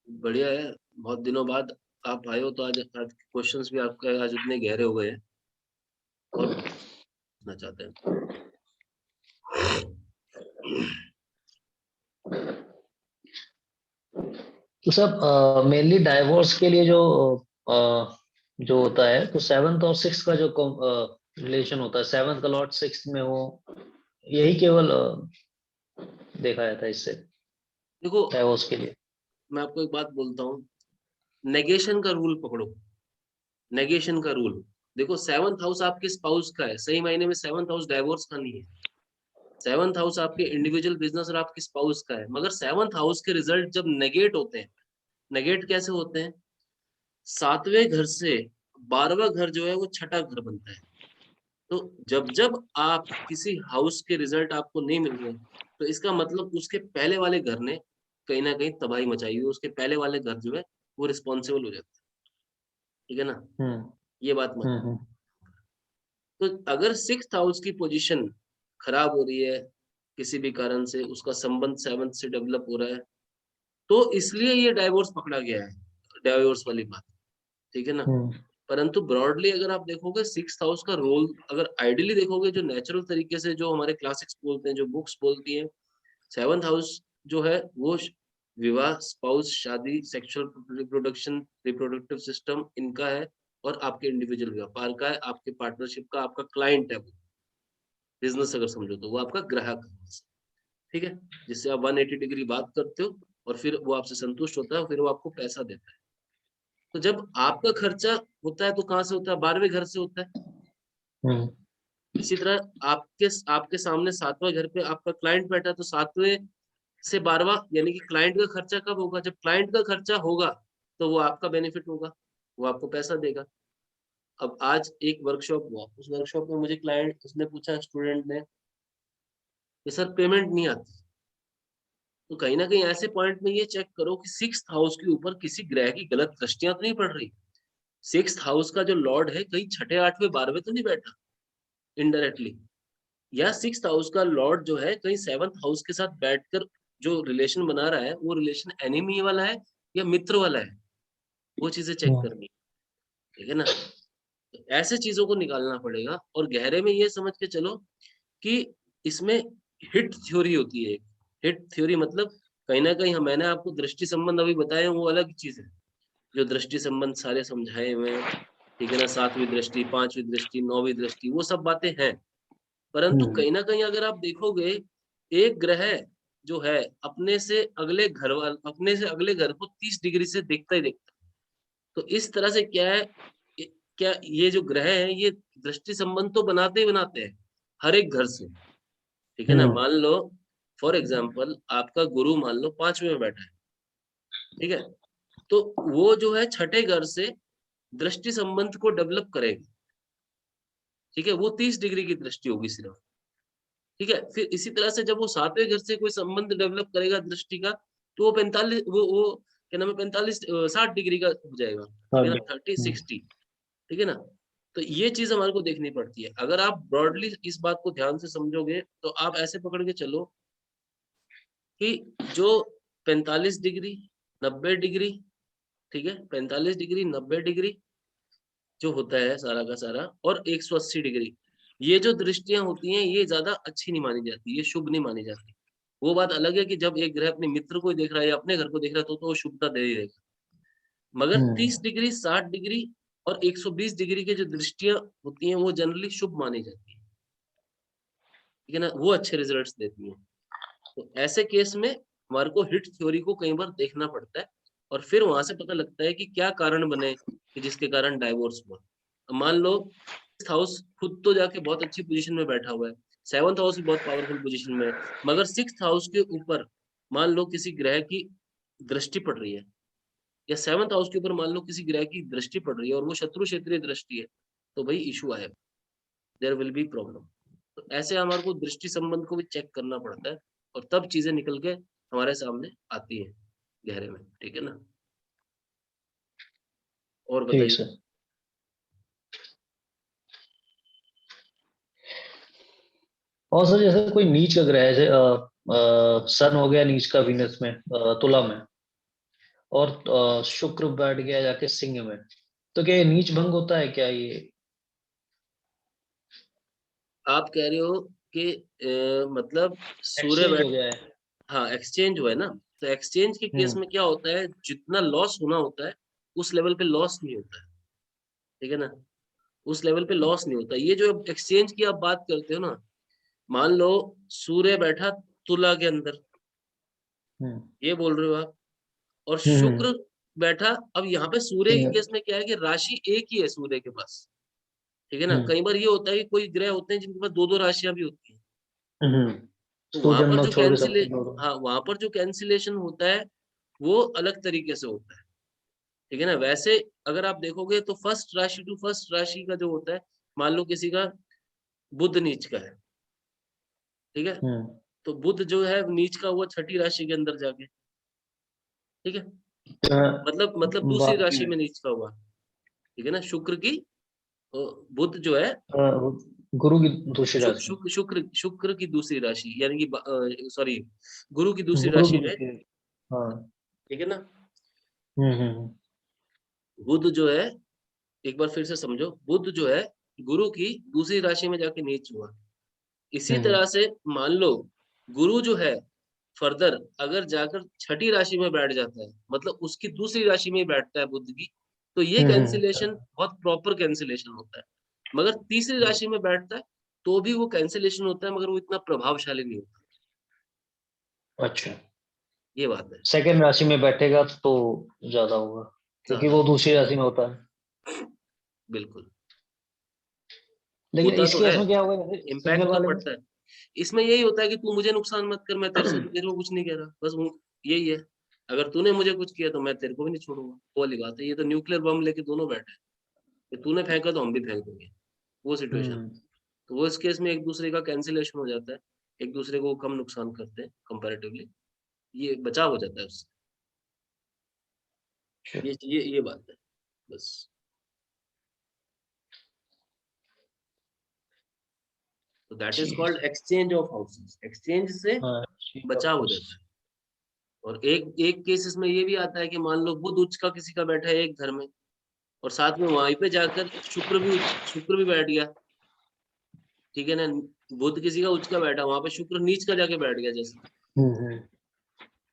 बढ़िया है, बहुत दिनों बाद आप आए हो, तो आज आज क्वेश्चंस भी आपके आज इतने गहरे हो गए हैं, और पूछना चाहते हैं। तो सब मेनली डाइवोर्स के लिए जो होता है, तो 7th और 6th का जो रिलेशन होता है, 7th का लॉर्ड 6th में हो, यही केवल देखा जाता है इससे देखो, डाइवोर्स के लिए। मैं आपको एक बात बोलता हूँ, नेगेशन का रूल पकड़ो, नेगेशन का रूल। देखो 7th हाउस आपके स्पाउस का है, सही मायने में 7th हाउस डाइवोर्स का नहीं है। 7th हाउस आपके इंडिविजुअल बिजनेस और आपके स्पाउस का है, मगर 7th हाउस के रिजल्ट जब नेगेट होते हैं, नेगेट कैसे होते हैं, 7वें घर से 12वां घर जो है वो छठा घर बनता है। तो जब जब आप किसी हाउस के रिजल्ट आपको नहीं मिल रहे, तो इसका मतलब उसके पहले वाले घर ने कहीं ना कहीं तबाही मचाई हुई, उसके पहले वाले घर जो है वो रिस्पॉन्सिबल हो जाता है, ठीक है ना, हम्म ये बात मत। हम्म तो अगर 6th हाउस की पोजीशन खराब हो रही है किसी भी कारण से, उसका संबंध 7th से डेवलप हो रहा है, तो इसलिए ये डाइवोर्स पकड़ा गया है, डाइवोर्स वाली बात, ठीक है ना। हम्म परंतु ब्रॉडली अगर आप देखोगे 6th हाउस का रोल, अगर आइडियली देखोगे, जो नेचुरल तरीके से जो हमारे क्लासिक्स बोलते हैं, जो बुक्स बोलती हैं, 7th हाउस जो है वो विवाह, स्पाउस, शादी, सेक्सुअल रिप्रोडक्शन, रिप्रोडक्टिव सिस्टम इनका है, और आपके इंडिविजुअल व्यापार का है, आपके पार्टनरशिप का, आपका क्लाइंट है वो, बिजनेस अगर समझो तो वो आपका ग्राहक है, ठीक है, जिससे आप 180 डिग्री बात करते हो, और फिर वो आपसे संतुष्ट होता है, और फिर वो आपको पैसा देता है। तो जब आपका खर्चा होता है तो कहाँ से होता है, 12वें घर से होता है। हम्म इसी तरह आपके आपके सामने 7वां घर पे आपका क्लाइंट बैठा है, तो 7वें से 12वां, यानी कि क्लाइंट का खर्चा कब होगा, जब क्लाइंट का खर्चा होगा तो वो आपका बेनिफिट होगा, वो आपको पैसा देगा। अब आज एक वर्कशॉप हुआ, उस वर्कशॉप में मुझे क्लाइंट उसने पूछा, स्टूडेंट ने, कि सर पेमेंट नहीं आती, तो कहीं ना कहीं ऐसे पॉइंट में ये चेक करो कि 6th हाउस के ऊपर किसी ग्रह की गलत दृष्टियां तो नहीं पड़ रही। 6th हाउस का जो लॉर्ड है कहीं छठे, 8वें, 12वें तो नहीं बैठा इनडायरेक्टली, या 6th हाउस का लॉर्ड जो है कहीं 7th हाउस के साथ बैठकर जो रिलेशन बना रहा है वो रिलेशन एनिमी वाला है या मित्र वाला है, वो चीजें चेक करनी है, ठीक है ना। तो ऐसे चीजों को निकालना पड़ेगा और गहरे में ये समझ के चलो कि इसमें हिट थ्योरी होती है। हिट थ्योरी मतलब कहीं ना कहीं मैंने आपको दृष्टि संबंध अभी बताए वो अलग चीज है, जो दृष्टि संबंध सारे समझाए हुए हैं, ठीक है ना, 7वीं दृष्टि, 5वीं दृष्टि, 9वीं दृष्टि, वो सब बातें हैं। परंतु कहीं ना कहीं अगर आप देखोगे एक ग्रह जो है अपने से अगले घर को 30 डिग्री से देखता ही देखता है। तो इस तरह से क्या है, क्या ये जो ग्रह है ये दृष्टि संबंध तो बनाते ही बनाते हैं हर एक घर से, ठीक है ना। मान लो फॉर एग्जाम्पल आपका गुरु मान लो 5वें में बैठा है, ठीक है, तो वो जो है छठे घर से दृष्टि संबंध को डेवलप करेगा, ठीक है, वो 30 डिग्री की दृष्टि होगी सिर्फ, ठीक है। फिर इसी तरह से जब वो 7वें घर से कोई संबंध डेवलप करेगा दृष्टि का, तो वो 45 वो क्या नाम है 45 60 डिग्री का हो जाएगा, ठीक है ना, 30-60, ठीक है ना। तो ये चीज हमारे को देखनी पड़ती है। अगर आप ब्रॉडली इस बात को ध्यान से समझोगे तो आप ऐसे पकड़ के चलो कि जो 45 डिग्री, 90 डिग्री, ठीक है, 45 डिग्री, 90 डिग्री जो होता है सारा का सारा, और 180 डिग्री, ये जो दृष्टियां होती हैं ये ज्यादा अच्छी नहीं मानी जाती, ये शुभ नहीं मानी जाती। वो बात अलग है कि जब एक ग्रह अपने मित्र को देख रहा है या अपने घर को देख रहा है तो वो शुभता दे ही देगा। मगर 30 डिग्री, 60 डिग्री और 120 डिग्री के जो दृष्टियां होती हैं वो जनरली शुभ मानी जाती है, ठीक है ना, वो अच्छे रिजल्ट्स देती हैं। तो ऐसे केस में हमारे को हिट थ्योरी को कई बार देखना पड़ता है और फिर वहां से पता लगता है कि क्या कारण बने कि जिसके कारण डाइवोर्स हुआ। अब मान लो 6th हाउस खुद तो जाके बहुत अच्छी पोजीशन में बैठा हुआ है, 7th हाउस भी बहुत पावरफुल पोजीशन में है, मगर 6th हाउस के ऊपर मान लो किसी ग्रह की दृष्टि पड़ रही है, या 7th हाउस के ऊपर मान लो किसी ग्रह की दृष्टि पड़ रही है और वो शत्रु क्षेत्रीय दृष्टि है, तो भाई इशू आएगा, देयर विल बी प्रॉब्लम। तो ऐसे हमारे को दृष्टि संबंध को भी चेक करना पड़ता है और तब चीजें निकल के हमारे सामने आती है गहरे में, ठीक है ना। और ठीक बताइए। सर। और सर जैसे कोई नीच का ग्रह है, जैसे सन हो गया नीच का वीनस में, तुला में, और शुक्र बैठ गया जाके सिंह में, तो क्या ये नीच भंग होता है क्या ये? आप कह रहे हो कि मतलब सूर्य एक्सचेंज बैठ, हो गया है। हाँ एक्सचेंज हुआ है ना, तो एक्सचेंज के केस हम्म में क्या होता है, जितना लॉस होना होता है उस लेवल पे लॉस नहीं होता है, ठीक है ना, उस लेवल पे लॉस नहीं होता। ये जो एक्सचेंज की आप बात करते हो ना, मान लो सूर्य बैठा तुला के अंदर, हम्म ये बोल रहे हो आप, और हम्म शुक्र बैठा, अब यहाँ पे सूर्य के हम्म केस में क्या है कि राशि एक ही है सूर्य के पास, ठीक है ना। हम्म कई बार ये होता है कि कोई ग्रह होते हैं जिनके पास दो दो राशियां भी होती हैं, हम्म। तो वहां सूर्य पर नमक जो छोड़ के सब दोनों। हाँ वहां पर जो कैंसिलेशन होता है वो अलग तरीके से होता है, ठीक है ना। वैसे अगर आप देखोगे तो फर्स्ट राशि टू फर्स्ट राशि का जो होता है, मान लो किसी का बुध नीच का है, ठीक है, हम्म तो बुध जो है नीच का हुआ छठी राशि के अंदर जाके, ठीक है, मतलब दूसरी बाकी राशि में नीच का हुआ, ठीक है ना। शुक्र की बुध जो है अ, गुरु की दूसरी राशि। शुक्र की दूसरी राशि यानी कि सॉरी गुरु की दूसरी गुरु की राशि में, दूसरी। हाँ। ठीक है ना। हम्म। बुध जो है, एक बार फिर से समझो, बुध जो है गुरु की दूसरी राशि में जाके नीच हुआ। इसी हम्म तरह से मान लो गुरु जो है फर्दर अगर जाकर छठी राशि में बैठ जाता है, मतलब उसकी दूसरी राशि में ही बैठता है बुध की, तो ये कैंसिलेशन बहुत प्रॉपर कैंसिलेशन होता है। मगर तीसरी राशि में बैठता है तो भी वो कैंसिलेशन होता है, मगर वो इतना प्रभावशाली नहीं होता, अच्छा। ये बात है। सेकंड राशि में बैठेगा तो ज्यादा होगा, क्योंकि ज्यादा वो दूसरी राशि में होता है। बिल्कुल लेकिन होता इस तो केस है, में क्या होगा, जैसे सिंगल इम्पैक्ट तो वाले में? पड़ता है। इसमें यही होता है कि तू मुझे नुकसान मत कर, मैं तेरे को कुछ नहीं कह रहा, बस यही है। अगर तूने मुझे कुछ किया तो मैं तेरे को भी नहीं छोड़ूंगा, वो वाली बात है। ये तो न्यूक्लियर बम लेके दोनों बैठे हैं, कि तूने फेंका तो हम भी फेंक देंगे, वो सिचुएशन। हम्म तो वो इस केस में एक दूसरे का कैंसिलेशन हो जाता है, एक दूसरे को कम नुकसान करते हैं कंपैरेटिवली, ये बचाव हो जाता है उससे। ये बात है बस। तो that is called exchange of houses. Exchange से हाँ, बचाव हो जाता है। और एक एक केसेस में ये भी आता है कि मान लो बुध उच्च का किसी का बैठा है एक घर में, और साथ में वहीं पे जाकर शुक्र भी बैठ गया, ठीक है ना। बुध किसी का उच्च का बैठा, वहां पे शुक्र नीच का जाके बैठ गया, जैसे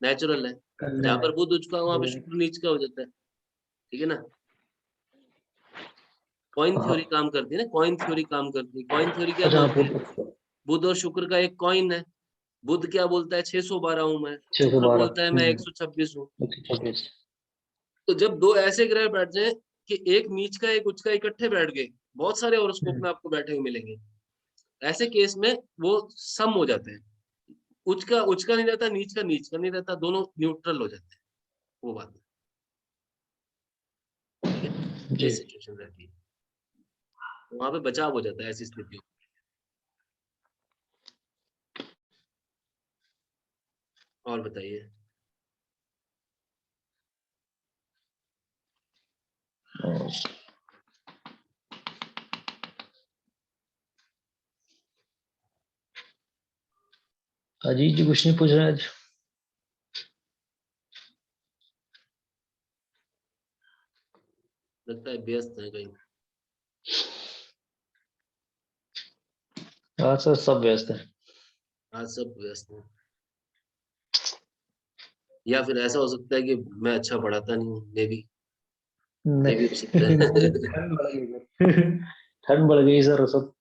नेचुरल है। जहाँ पर बुध उच्च का वहां पे शुक्र नीच का हो जाता है, ठीक है ना। कॉइन थ्योरी काम करती है ना, कॉइन थ्योरी काम करती है। कॉइन थ्योरी क्या बोलती है, बुध और शुक्र का एक कॉइन है। बुध क्या बोलता है 612 हूं मैं, शुक्र बोलता है मैं 126 हूँ। तो जब दो ऐसे ग्रह बैठ जाए कि एक नीच का एक उच्च का इकट्ठे बैठ गए, बहुत सारे हॉरोस्कोप में आपको बैठे हुए मिलेंगे, ऐसे केस में वो सम हो जाते हैं। उच्च का नहीं रहता, नीच का नहीं रहता, दोनों न्यूट्रल हो जाते हैं, वो बात है, ठीक है। ये सिचुएशन रहती है, तो वहां पे बचाव हो जाता है ऐसी स्थितियों। और बताइए। अजीत जी कुछ नहीं पूछ रहे आज? लगता है व्यस्त है कहीं। हाँ सर, सब व्यस्त है। आज सब व्यस्त है, या फिर ऐसा हो सकता है कि मैं अच्छा पढ़ाता नहीं हूँ, मे भी हो सकता है। ठंड बढ़ गई सर, सब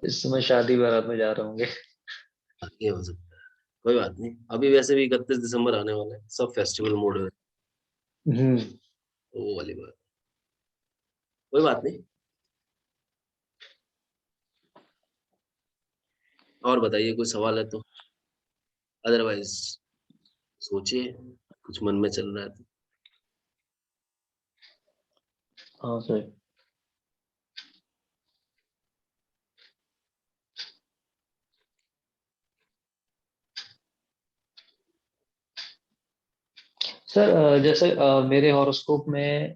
इस समय शादी बारात में जा रहे होंगे। ये हो सकता है, कोई बात नहीं। अभी वैसे भी 31 दिसंबर आने वाला है, सब फेस्टिवल मोड है, तो वो वाली बात, कोई बात नहीं। और बताइए, कोई सवाल है तो, अदरवाइज सोचिए, कुछ मन में चल रहा है तो। हाँ सर। सर जैसे मेरे हॉरोस्कोप में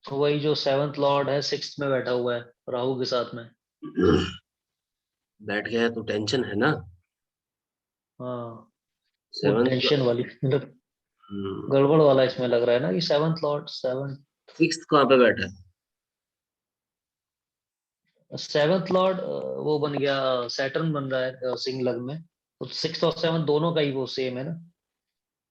वही जो 7th लॉर्ड है 6th में बैठा हुआ है राहु के साथ में। बैठ गया है तो टेंशन है ना। हाँ, वो 7th, टेंशन वाली मतलब गड़बड़ वाला इसमें लग रहा है ना कि 7th लॉर्ड 6th कहाँ पे बैठा है। 7th लॉर्ड वो बन गया, सैटर्न बन रहा है सिंह लग्न में, तो 6th और 7th दोनों का ही वो सेम है ना।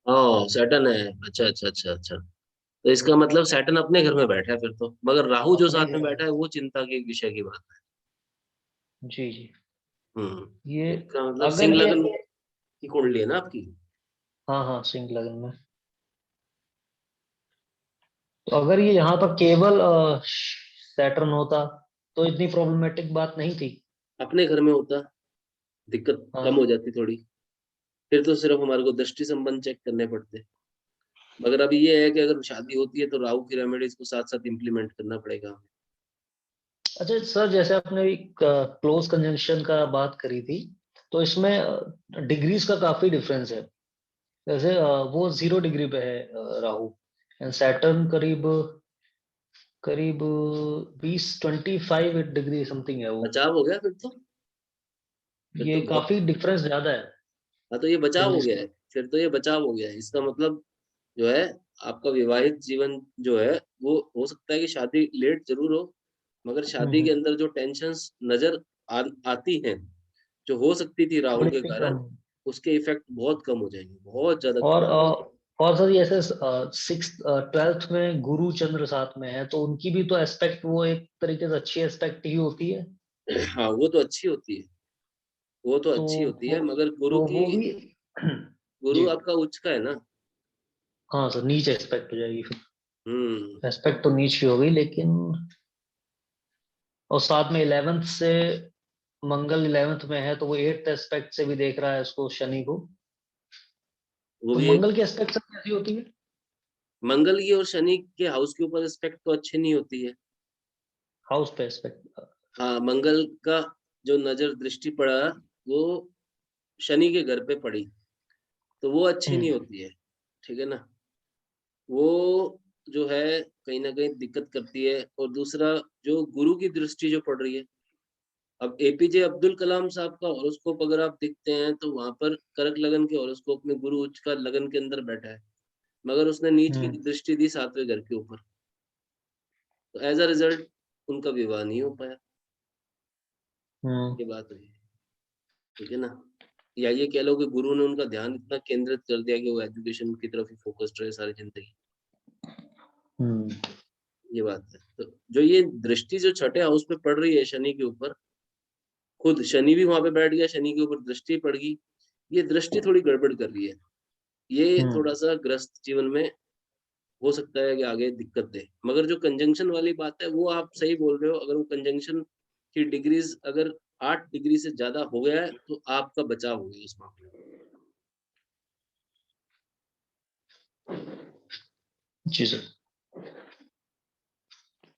हाँ सैटर्न है, अच्छा अच्छा अच्छा अच्छा। तो इसका मतलब सैटर्न अपने घर में बैठा है फिर तो, मगर राहु जो अपने साथ में घर बैठा में। है वो चिंता के विषय की बात है। जी जी। हम्म। ये इसका मतलब अगर सिंह ये, लग्न की कुंडली है ना आपकी। हाँ हाँ सिंह लग्न में, तो अगर ये यहाँ पर केवल सैटर्न होता तो इतनी प्रॉब्लमेटिक बात नहीं थी। अपने घर में होता, दिक्कत कम हाँ। हो जाती थोड़ी। फिर तो सिर्फ हमारे को दृष्टि संबंध चेक करने पड़ते। मगर अभी ये है कि अगर शादी होती है तो राहु की रेमेडीज को साथ साथ इम्प्लीमेंट करना पड़ेगा हमें। अच्छा सर, जैसे आपने क्लोज कंजंक्शन का बात करी थी, तो इसमें डिग्रीज का काफी डिफरेंस है। जैसे वो 0 डिग्री पे है राहु, एंड सैटर्न करीब करीब 20-25 डिग्री समथिंग है वो। बचाव हो गया फिर तो। फिर ये तो बहुत, काफी डिफरेंस ज्यादा है हाँ तो ये बचाव हो डिग्रीज गया का। है। फिर तो ये बचाव हो गया है, इसका मतलब जो है, आपका विवाहित जीवन जो है, वो हो सकता है कि शादी लेट जरूर हो, मगर शादी के हम्म। अंदर जो टेंशन्स नजर आती हैं, जो हो सकती थी राहु थोड़ी के सी कारण, कम। उसके इफेक्ट बहुत कम हो जाएंगे, बहुत ज्यादा और कम हो जाएंगे। और सर ये ऐसे 6th 12th में गुरु चंद्र साथ में है, तो उनकी भी तो एस्पेक्ट वो एक तरीके से अच्छी एस्पेक्ट ही होती है। हाँ वो तो अच्छी होती है, वो तो तो अच्छी होती वो है, मगर गुरु तो की, वो भी गुरु जी। आपका उच्च का है ना। हाँ सर, नीच एस्पेक्ट हो जाएगी फिर। हम्म। एस्पेक्ट तो नीच ही हो गई, लेकिन और साथ में 11th से मंगल 11th में है, तो वो 8th एस्पेक्ट से भी देख रहा है उसको, शनि को। वो तो भी एक, मंगल की एस्पेक्ट सर कैसी होती है? मंगल की और शनि के हाउस के ऊपर इफेक्ट तो अच्छी नहीं होती है। हाउस पे एस्पेक्ट। हाँ मंगल का जो नजर दृष्टि पड़ा, वो शनि के घर पे पड़ी, तो वो अच्छी नहीं होती है, ठीक है ना। वो जो है कहीं ना कहीं दिक्कत करती है। और दूसरा, जो गुरु की दृष्टि जो पड़ रही है, अब एपीजे अब्दुल कलाम साहब का हॉरोस्कोप अगर आप देखते हैं तो वहां पर कर्क लगन के हॉरोस्कोप में गुरु उच्च का लगन के अंदर बैठा है, मगर उसने नीच की दृष्टि दी 7वें घर के ऊपर, तो एज अ रिजल्ट उनका विवाह नहीं हो पाया। ये बात हुई, ठीक है ना। या ये कह लो कि गुरु ने उनका ध्यान इतना केंद्रित कर दिया कि वो एजुकेशन की तरफ ही फोकस्ड रहे सारी जिंदगी। ये बात है। तो जो ये दृष्टि जो छठे हाउस पे पड़ रही है शनि के ऊपर, खुद शनि भी वहां पे बैठ गया, शनि के ऊपर दृष्टि पड़ गई, ये दृष्टि थोड़ी गड़बड़ कर रही है। ये थोड़ा सा ग्रस्त जीवन में हो सकता है कि आगे दिक्कत दे। मगर जो कंजंक्शन वाली बात है वो आप सही बोल रहे हो, अगर वो कंजंक्शन की डिग्रीज अगर 8 डिग्री से ज्यादा हो गया है तो आपका बचाव हो गया उस मामले में। जी सर।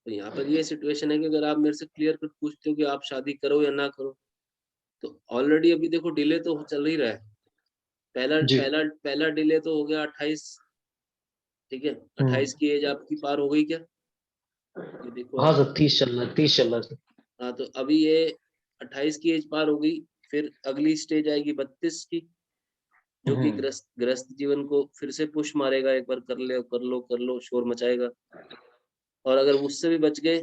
तो यहाँ पर ये सिचुएशन है कि अगर आप मेरे से क्लियर कट पूछते हो कि आप शादी करो या ना करो, तो ऑलरेडी अभी देखो डिले तो चल ही रहा है। पहला पहला पहला डिले तो हो गया 28, ठीक है। 28 की एज आपकी पार हो गई क्या? ये देखो हाँ आप। सर 30 चल रहा है, 30 चल रहा है सर। हाँ, तो अभी ये 28 की एज पार हो गई, फिर अगली स्टेज आएगी 32 की, जो कि ग्रस्त जीवन को फिर से पुश मारेगा, एक बार कर लो शोर मचाएगा। और अगर उससे भी बच गए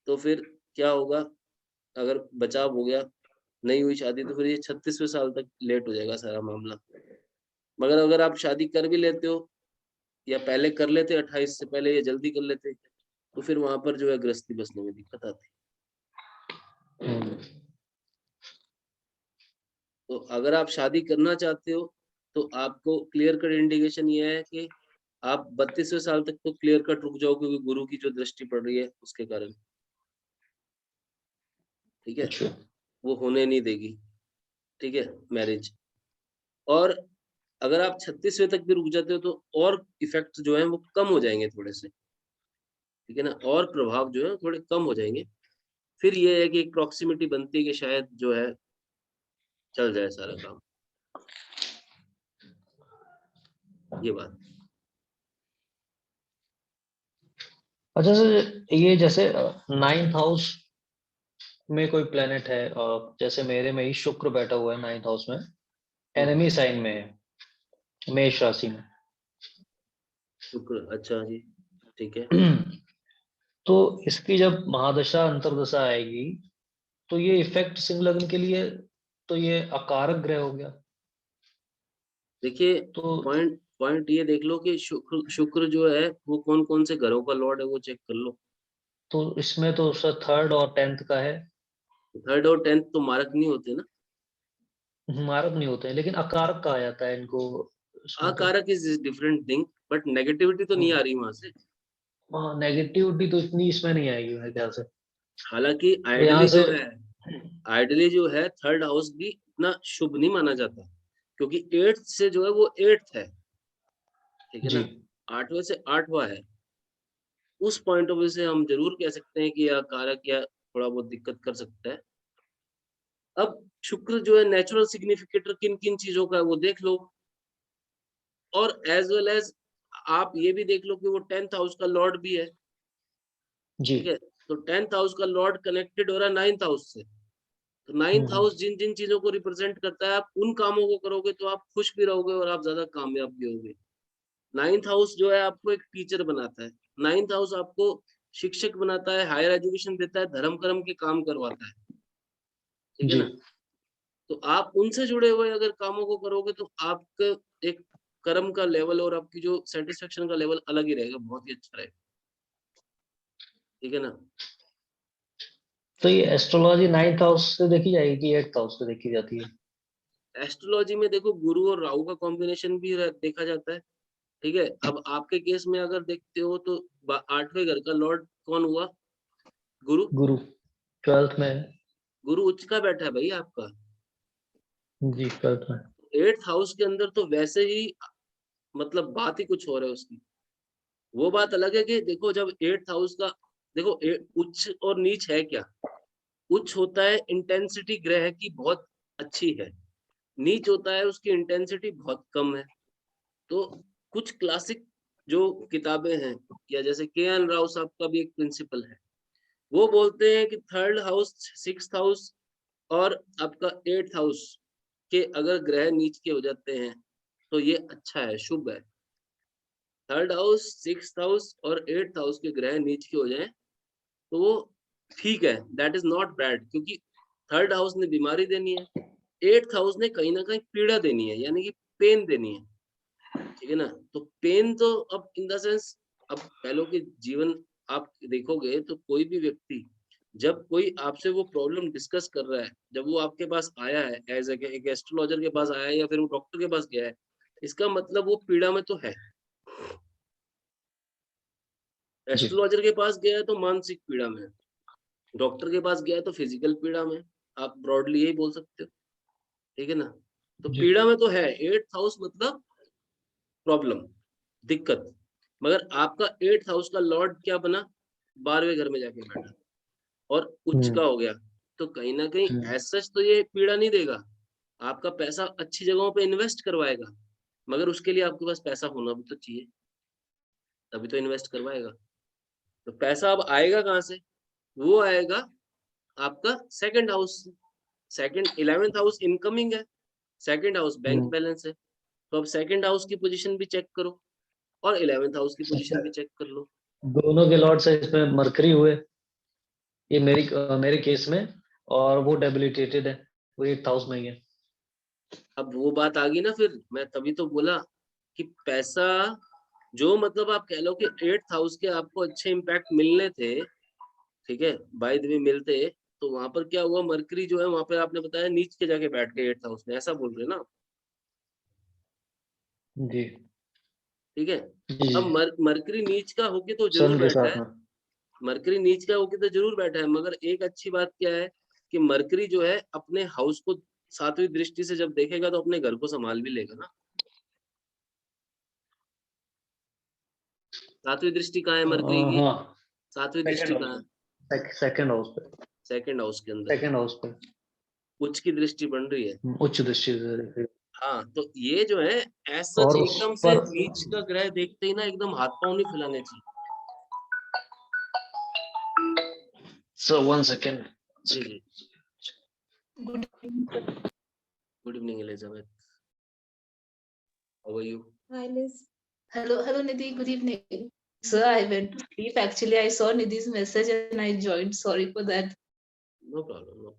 तो फिर क्या होगा? अगर बचाव हो गया, नहीं हुई शादी, तो फिर ये 36वें साल तक लेट हो जाएगा सारा मामला। मगर अगर आप शादी कर भी लेते हो या पहले कर लेते 28 से पहले, या जल्दी कर लेते, तो फिर वहां पर जो है गृहस्थी बसने में दिक्कत आती। तो अगर आप शादी करना चाहते हो तो आपको क्लियर कट इंडिकेशन ये है कि आप 32वें साल तक तो क्लियर कट रुक जाओ, क्योंकि गुरु की जो दृष्टि पड़ रही है उसके कारण, ठीक है। अच्छा। वो होने नहीं देगी, ठीक है, मैरिज। और अगर आप 36वें तक भी रुक जाते हो तो और इफेक्ट जो है वो कम हो जाएंगे थोड़े से, ठीक है ना, और प्रभाव जो है थोड़े कम हो जाएंगे। फिर ये है कि एक प्रॉक्सिमिटी बनती है कि शायद जो है चल जाए सारा काम, ये बात। अच्छा सर, ये जैसे 9th हाउस में कोई प्लेनेट है, जैसे मेरे में ही शुक्र बैठा हुआ है 9th हाउस में, एनिमी साइन में है, मेष राशि में। शुक्र, अच्छा जी, ठीक है। तो इसकी जब महादशा अंतर्दशा आएगी तो ये इफेक्ट सिंह लग्न के लिए, तो ये अकारक ग्रह हो गया। देखिए, तो पॉइंट पॉइंट ये देख लो कि शुक्र शुक्र जो है वो कौन कौन से घरों का लॉर्ड है, वो चेक कर लो। तो इसमें तो सर 3rd और 10th का है। 3rd और 10th तो मारक नहीं होते ना। मारक नहीं होते हैं, लेकिन अकारक कहा जाता है इनको इसमें तो। आकारक is different thing, but negativity तो नहीं आ रही वहां से। हाँ, नेगेटिविटी तो इतनी इसमें नहीं आएगी मेरे ख्याल से। हालांकि तो यहाँ से आइडली जो है 3rd हाउस भी इतना शुभ नहीं माना जाता, क्योंकि 8th से जो है वो 8th है, ठीक है जी। ना, 8वें से 8वां है। उस पॉइंट ऑफ व्यू से हम जरूर कह सकते हैं कि यह कारक या थोड़ा बहुत दिक्कत कर सकता है। अब शुक्र जो है नेचुरल सिग्निफिकेटर किन किन चीजों का है वो देख लो, और एज वेल एज आप ये भी देख लो कि वो 10th हाउस का लॉर्ड भी है, जी। ठीक है। तो 10th हाउस का लॉर्ड कनेक्टेड हो रहा है 9th हाउस से। तो 9th हाउस जिन जिन चीजों को रिप्रेजेंट करता है, आप उन कामों को करोगे तो आप खुश भी रहोगे और आप ज्यादा कामयाब भी होगे। 9th हाउस जो है आपको एक टीचर बनाता है, 9th हाउस आपको शिक्षक बनाता है, हायर एजुकेशन देता है, धर्म कर्म के काम करवाता है, ठीक है जी। ना। तो आप उनसे जुड़े हुए अगर कामों को करोगे तो आपका एक कर्म का लेवल और आपकी जो सेटिस्फेक्शन का लेवल अलग ही रहेगा, बहुत ही अच्छा रहेगा, ठीक है ना। तो ये एस्ट्रोलॉजी 9th हाउस से देखी जाएगी कि 8th हाउस से देखी जाती है? एस्ट्रोलॉजी में देखो गुरु और राहु का कॉम्बिनेशन भी देखा जाता है, ठीक है। अब आपके केस में अगर देखते हो तो 8वें घर का लॉर्ड कौन हुआ? गुरु। गुरु 12th में है। गुरु उच्च का बैठा है भाई आपका। जी 12th में। 8th हाउस के अंदर तो वैसे ही मतलब बात ही कुछ और है उसकी। वो बात अलग है कि देखो जब 8th हाउस का, देखो उच्च और नीच है क्या? उच्च होता है इंटेंसिटी ग्रह की बहुत अच्छी है, नीच होता है उसकी इंटेंसिटी बहुत कम है। तो कुछ क्लासिक जो किताबें हैं, या जैसे के.एन. राव साहब का भी एक प्रिंसिपल है, वो बोलते हैं कि थर्ड हाउस, सिक्स्थ हाउस और आपका एट्थ हाउस के अगर ग्रह नीच के हो जाते हैं तो ये अच्छा है, शुभ है। थर्ड हाउस, सिक्स्थ हाउस और एट्थ हाउस के ग्रह नीच के हो जाएं तो वो ठीक है, दैट इज नॉट बैड, क्योंकि थर्ड हाउस ने बीमारी देनी है, एट्थ हाउस ने कहीं ना कहीं पीड़ा देनी है, यानी कि पेन देनी है, ठीक है ना। तो पेन तो अब इन द सेंस, अब पहलों के जीवन आप देखोगे तो कोई भी व्यक्ति जब कोई आपसे वो प्रॉब्लम डिस्कस कर रहा है, जब वो आपके पास आया है एज एक एस्ट्रोलॉजर के पास आया है या फिर वो डॉक्टर के पास गया है, इसका मतलब वो पीड़ा में तो है। जी एस्ट्रोलॉजर के पास गया है तो मानसिक पीड़ा में है, डॉक्टर के पास गया है तो फिजिकल पीड़ा में, आप ब्रॉडली यही बोल सकते हो, ठीक है ना। तो जी पीड़ा में तो है, एट्थ हाउस मतलब प्रॉब्लम, दिक्कत। मगर आपका एट्थ हाउस का लॉर्ड क्या बना, 12वें घर में जाके बैठा और उच्च का हो गया, तो कहीं ना कहीं हम्म, एज सच तो ये पीड़ा नहीं देगा, आपका पैसा अच्छी जगहों पे इन्वेस्ट करवाएगा, मगर उसके लिए आपके पास पैसा होना भी तो चाहिए, तभी तो इन्वेस्ट करवाएगा। तो पैसा अब आएगा कहाँ से, वो आएगा आपका सेकंड हाउस से। सेकंड 11th हाउस इनकमिंग है, सेकंड हाउस बैंक बैलेंस है, तो अब सेकंड हाउस की पोजीशन भी चेक करो और 11th हाउस की पोजीशन भी चेक कर लो। दोनों के लॉर्ड से इसमें मरकरी हुए, ये मेरे केस में, और वो डेबिलिटेटेड है, वो 8th हाउस में ही है। अब वो बात आ गई ना, फिर मैं तभी तो बोला कि पैसा जो मतलब आप कह लो कि 8th हाउस के आपको अच्छे इम्पैक्ट मिलने थे, ठीक है, बाय द वे मिलते, तो वहां पर क्या हुआ, मरकरी जो है वहां पर आपने बताया नीच के जाके बैठ गए 8th हाउस में, ऐसा बोल रहे ना, जी ठीक है। जी अब जी मरकरी नीच का होके तो जरूर सन के बैठा साथ है, में। मरकरी नीच का होके तो जरूर बैठा है, मगर एक अच्छी बात क्या है कि मरकरी जो है अपने हाउस को 7वीं दृष्टि से जब देखेगा तो अपने घर को संभाल भी लेगा ना। 7वीं दृष्टि कहाँ है मरकरी की, हाँ 7वीं सेकंड दृष्टि हाउस कहाँ है, पे, सेकंड हाउस पे, सेकंड हाउस के अंदर है, सेकंड हाउस पे उच्च की दृष्टि बन रही है। उच्च दृष्टि से देखे। हाँ, तो ये जो है ऐसा और उस एकदम से पर नीच का ग्रह देखते ही ना एकदम हाथ पांव नहीं फैलाने चाहिए। Sir 1 second. जी जी, Good evening, sir. Good evening Elizabeth, how are you? Hi, Liz. Hello, Nidhi. Good evening. Sir, I went to sleep. Actually, I saw Nidhi's message and I joined. Sorry for that. No problem, no.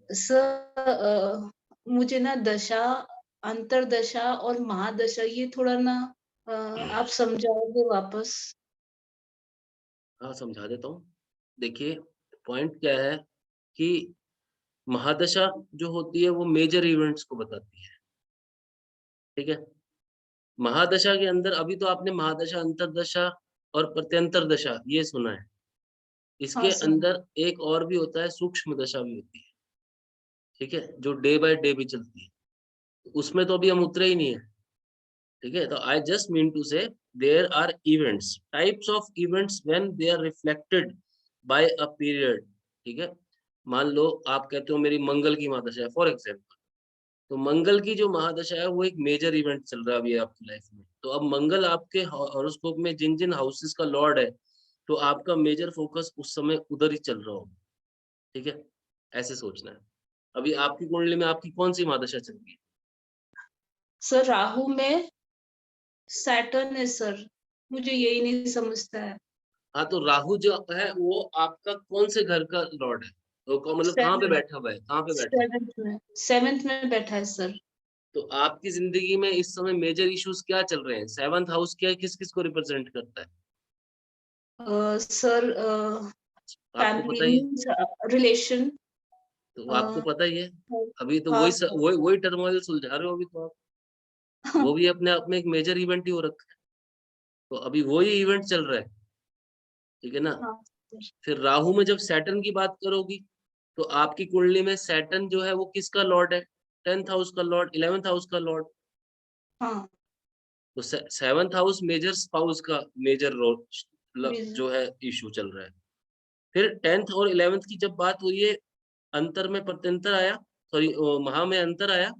Sir, मुझे ना दशा, अंतरदशा और महादशा ये थोड़ा ना आप समझाओगे वापस? हाँ, समझा देता हूँ। देखिए, पॉइंट क्या है कि महादशा जो होती है वो मेजर इवेंट्स को बताती है, ठीक है। महादशा के अंदर अभी तो आपने महादशा, अंतरदशा और प्रत्यंतर दशा ये सुना है, इसके हाँ सर। अंदर एक और भी होता है, सूक्ष्म दशा भी होती है, ठीक है, जो डे बाय डे भी चलती है, उसमें तो अभी हम उतरे ही नहीं है, ठीक है। तो I just mean to say there are events, types of events when they are reflected by a period, ठीक है। मान लो आप कहते हो मेरी मंगल की महादशा है फॉर एग्जाम्पल, तो मंगल की जो महादशा है वो एक मेजर इवेंट चल रहा है अभी आपकी लाइफ में, तो अब मंगल आपके हॉरोस्कोप में जिन जिन हाउसेस का लॉर्ड है, तो आपका मेजर फोकस उस समय उधर ही चल रहा होगा, ठीक है, ऐसे सोचना है। अभी आपकी कुंडली में आपकी कौन सी महादशा चल रही है? सर, राहु में सैटर्न है सर, मुझे यही नहीं समझता है। हाँ, तो राहु जो है वो आपका कौन से घर का लॉर्ड है, तो मतलब कहाँ पे बैठा हुआ है, कहाँ पे बैठा है? सेवेंथ में बैठा है सर। तो आपकी जिंदगी में इस समय मेजर इश्यूज क्या चल रहे हैं, 7th हाउस क्या किस किस को रिप्रेजेंट करता है? सर, आपको पता ही है, फैमिली, रिलेशन। तो आपको पता ही है, अभी तो हाँ वही टर्मोइल सुलझा रहे हो अभी तो आप, वो भी अपने आप में एक मेजर इवेंट ही हो रखा है, तो अभी वही इवेंट चल रहा है, ठीक है ना। हाँ फिर राहु में जब सैटर्न की बात करोगी, तो आपकी कुंडली में सैटर्न जो है वो किसका लॉर्ड है, 10th हाउस का लॉर्ड, 11th हाउस का लॉर्ड, हाँ। तो 7th हाउस मेजर स्पाउस का मेजर रोल Reason. जो है इशू चल रहा है। फिर 10th और 11th की जब बात हुई है, अंतर में प्रत्यंतर आया, सॉरी महा में अंतर आया,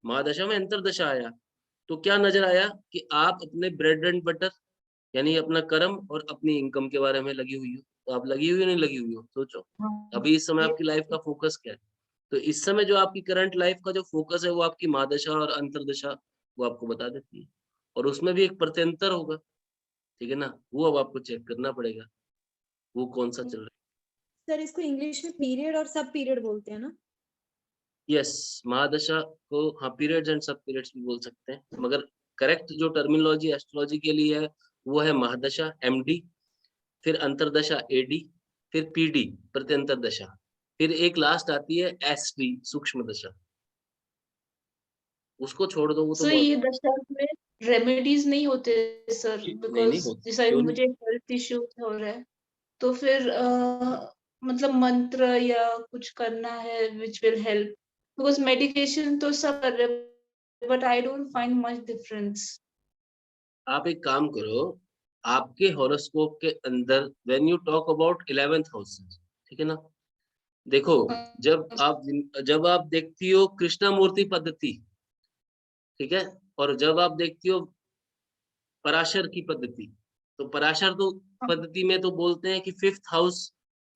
महादशा में अंतरदशा आया तो क्या नजर आया कि आप अपने ब्रेड एंड बटर यानी अपना कर्म और अपनी इनकम के बारे में लगी हुई हो। तो आप लगी हुई हो नहीं लगी हुई हो, सोचो अभी इस समय आपकी लाइफ का फोकस क्या है। तो इस समय जो आपकी करंट लाइफ का जो फोकस है वो आपकी महादशा और अंतरदशा वो आपको बता देती है, और उसमें भी एक प्रत्यंतर होगा, ठीक है ना, वो अब आपको चेक करना पड़ेगा वो कौन सा चल रहा है। सर इसको इंग्लिश में पीरियड और सब पीरियड बोलते हैं ना? यस, महादशा को हाँ पीरियड्स एंड सब पीरियड्स भी बोल सकते हैं, मगर करेक्ट जो टर्मिनोलॉजी एस्ट्रोलॉजी के लिए है वो है महादशा एमडी, फिर अंतरदशा एडी, फिर पीडी प्रत्यंतर दशा, फिर एक लास्ट आती है एसडी सूक्ष्म दशा। उसको छोड़ दो वो तो सो ये दशा में रेमेडीज नहीं होते सर? नहीं बिकॉज होती, जैसे क्यों नहीं? मुझे हेल्थ इश्यू हो रहा है तो फिर मतलब मंत्र या कुछ करना है which will help, because medication तो सब कर रहे but I don't find much difference. आप एक काम करो, आपके हॉरोस्कोप के अंदर when you talk about 11th house, ठीक है ना, देखो जब आप देखती हो कृष्णमूर्ति पद्धति, ठीक है, और जब आप देखती हो पराशर की पद्धति, तो पराशर तो पद्धति में तो बोलते हैं कि 5th हाउस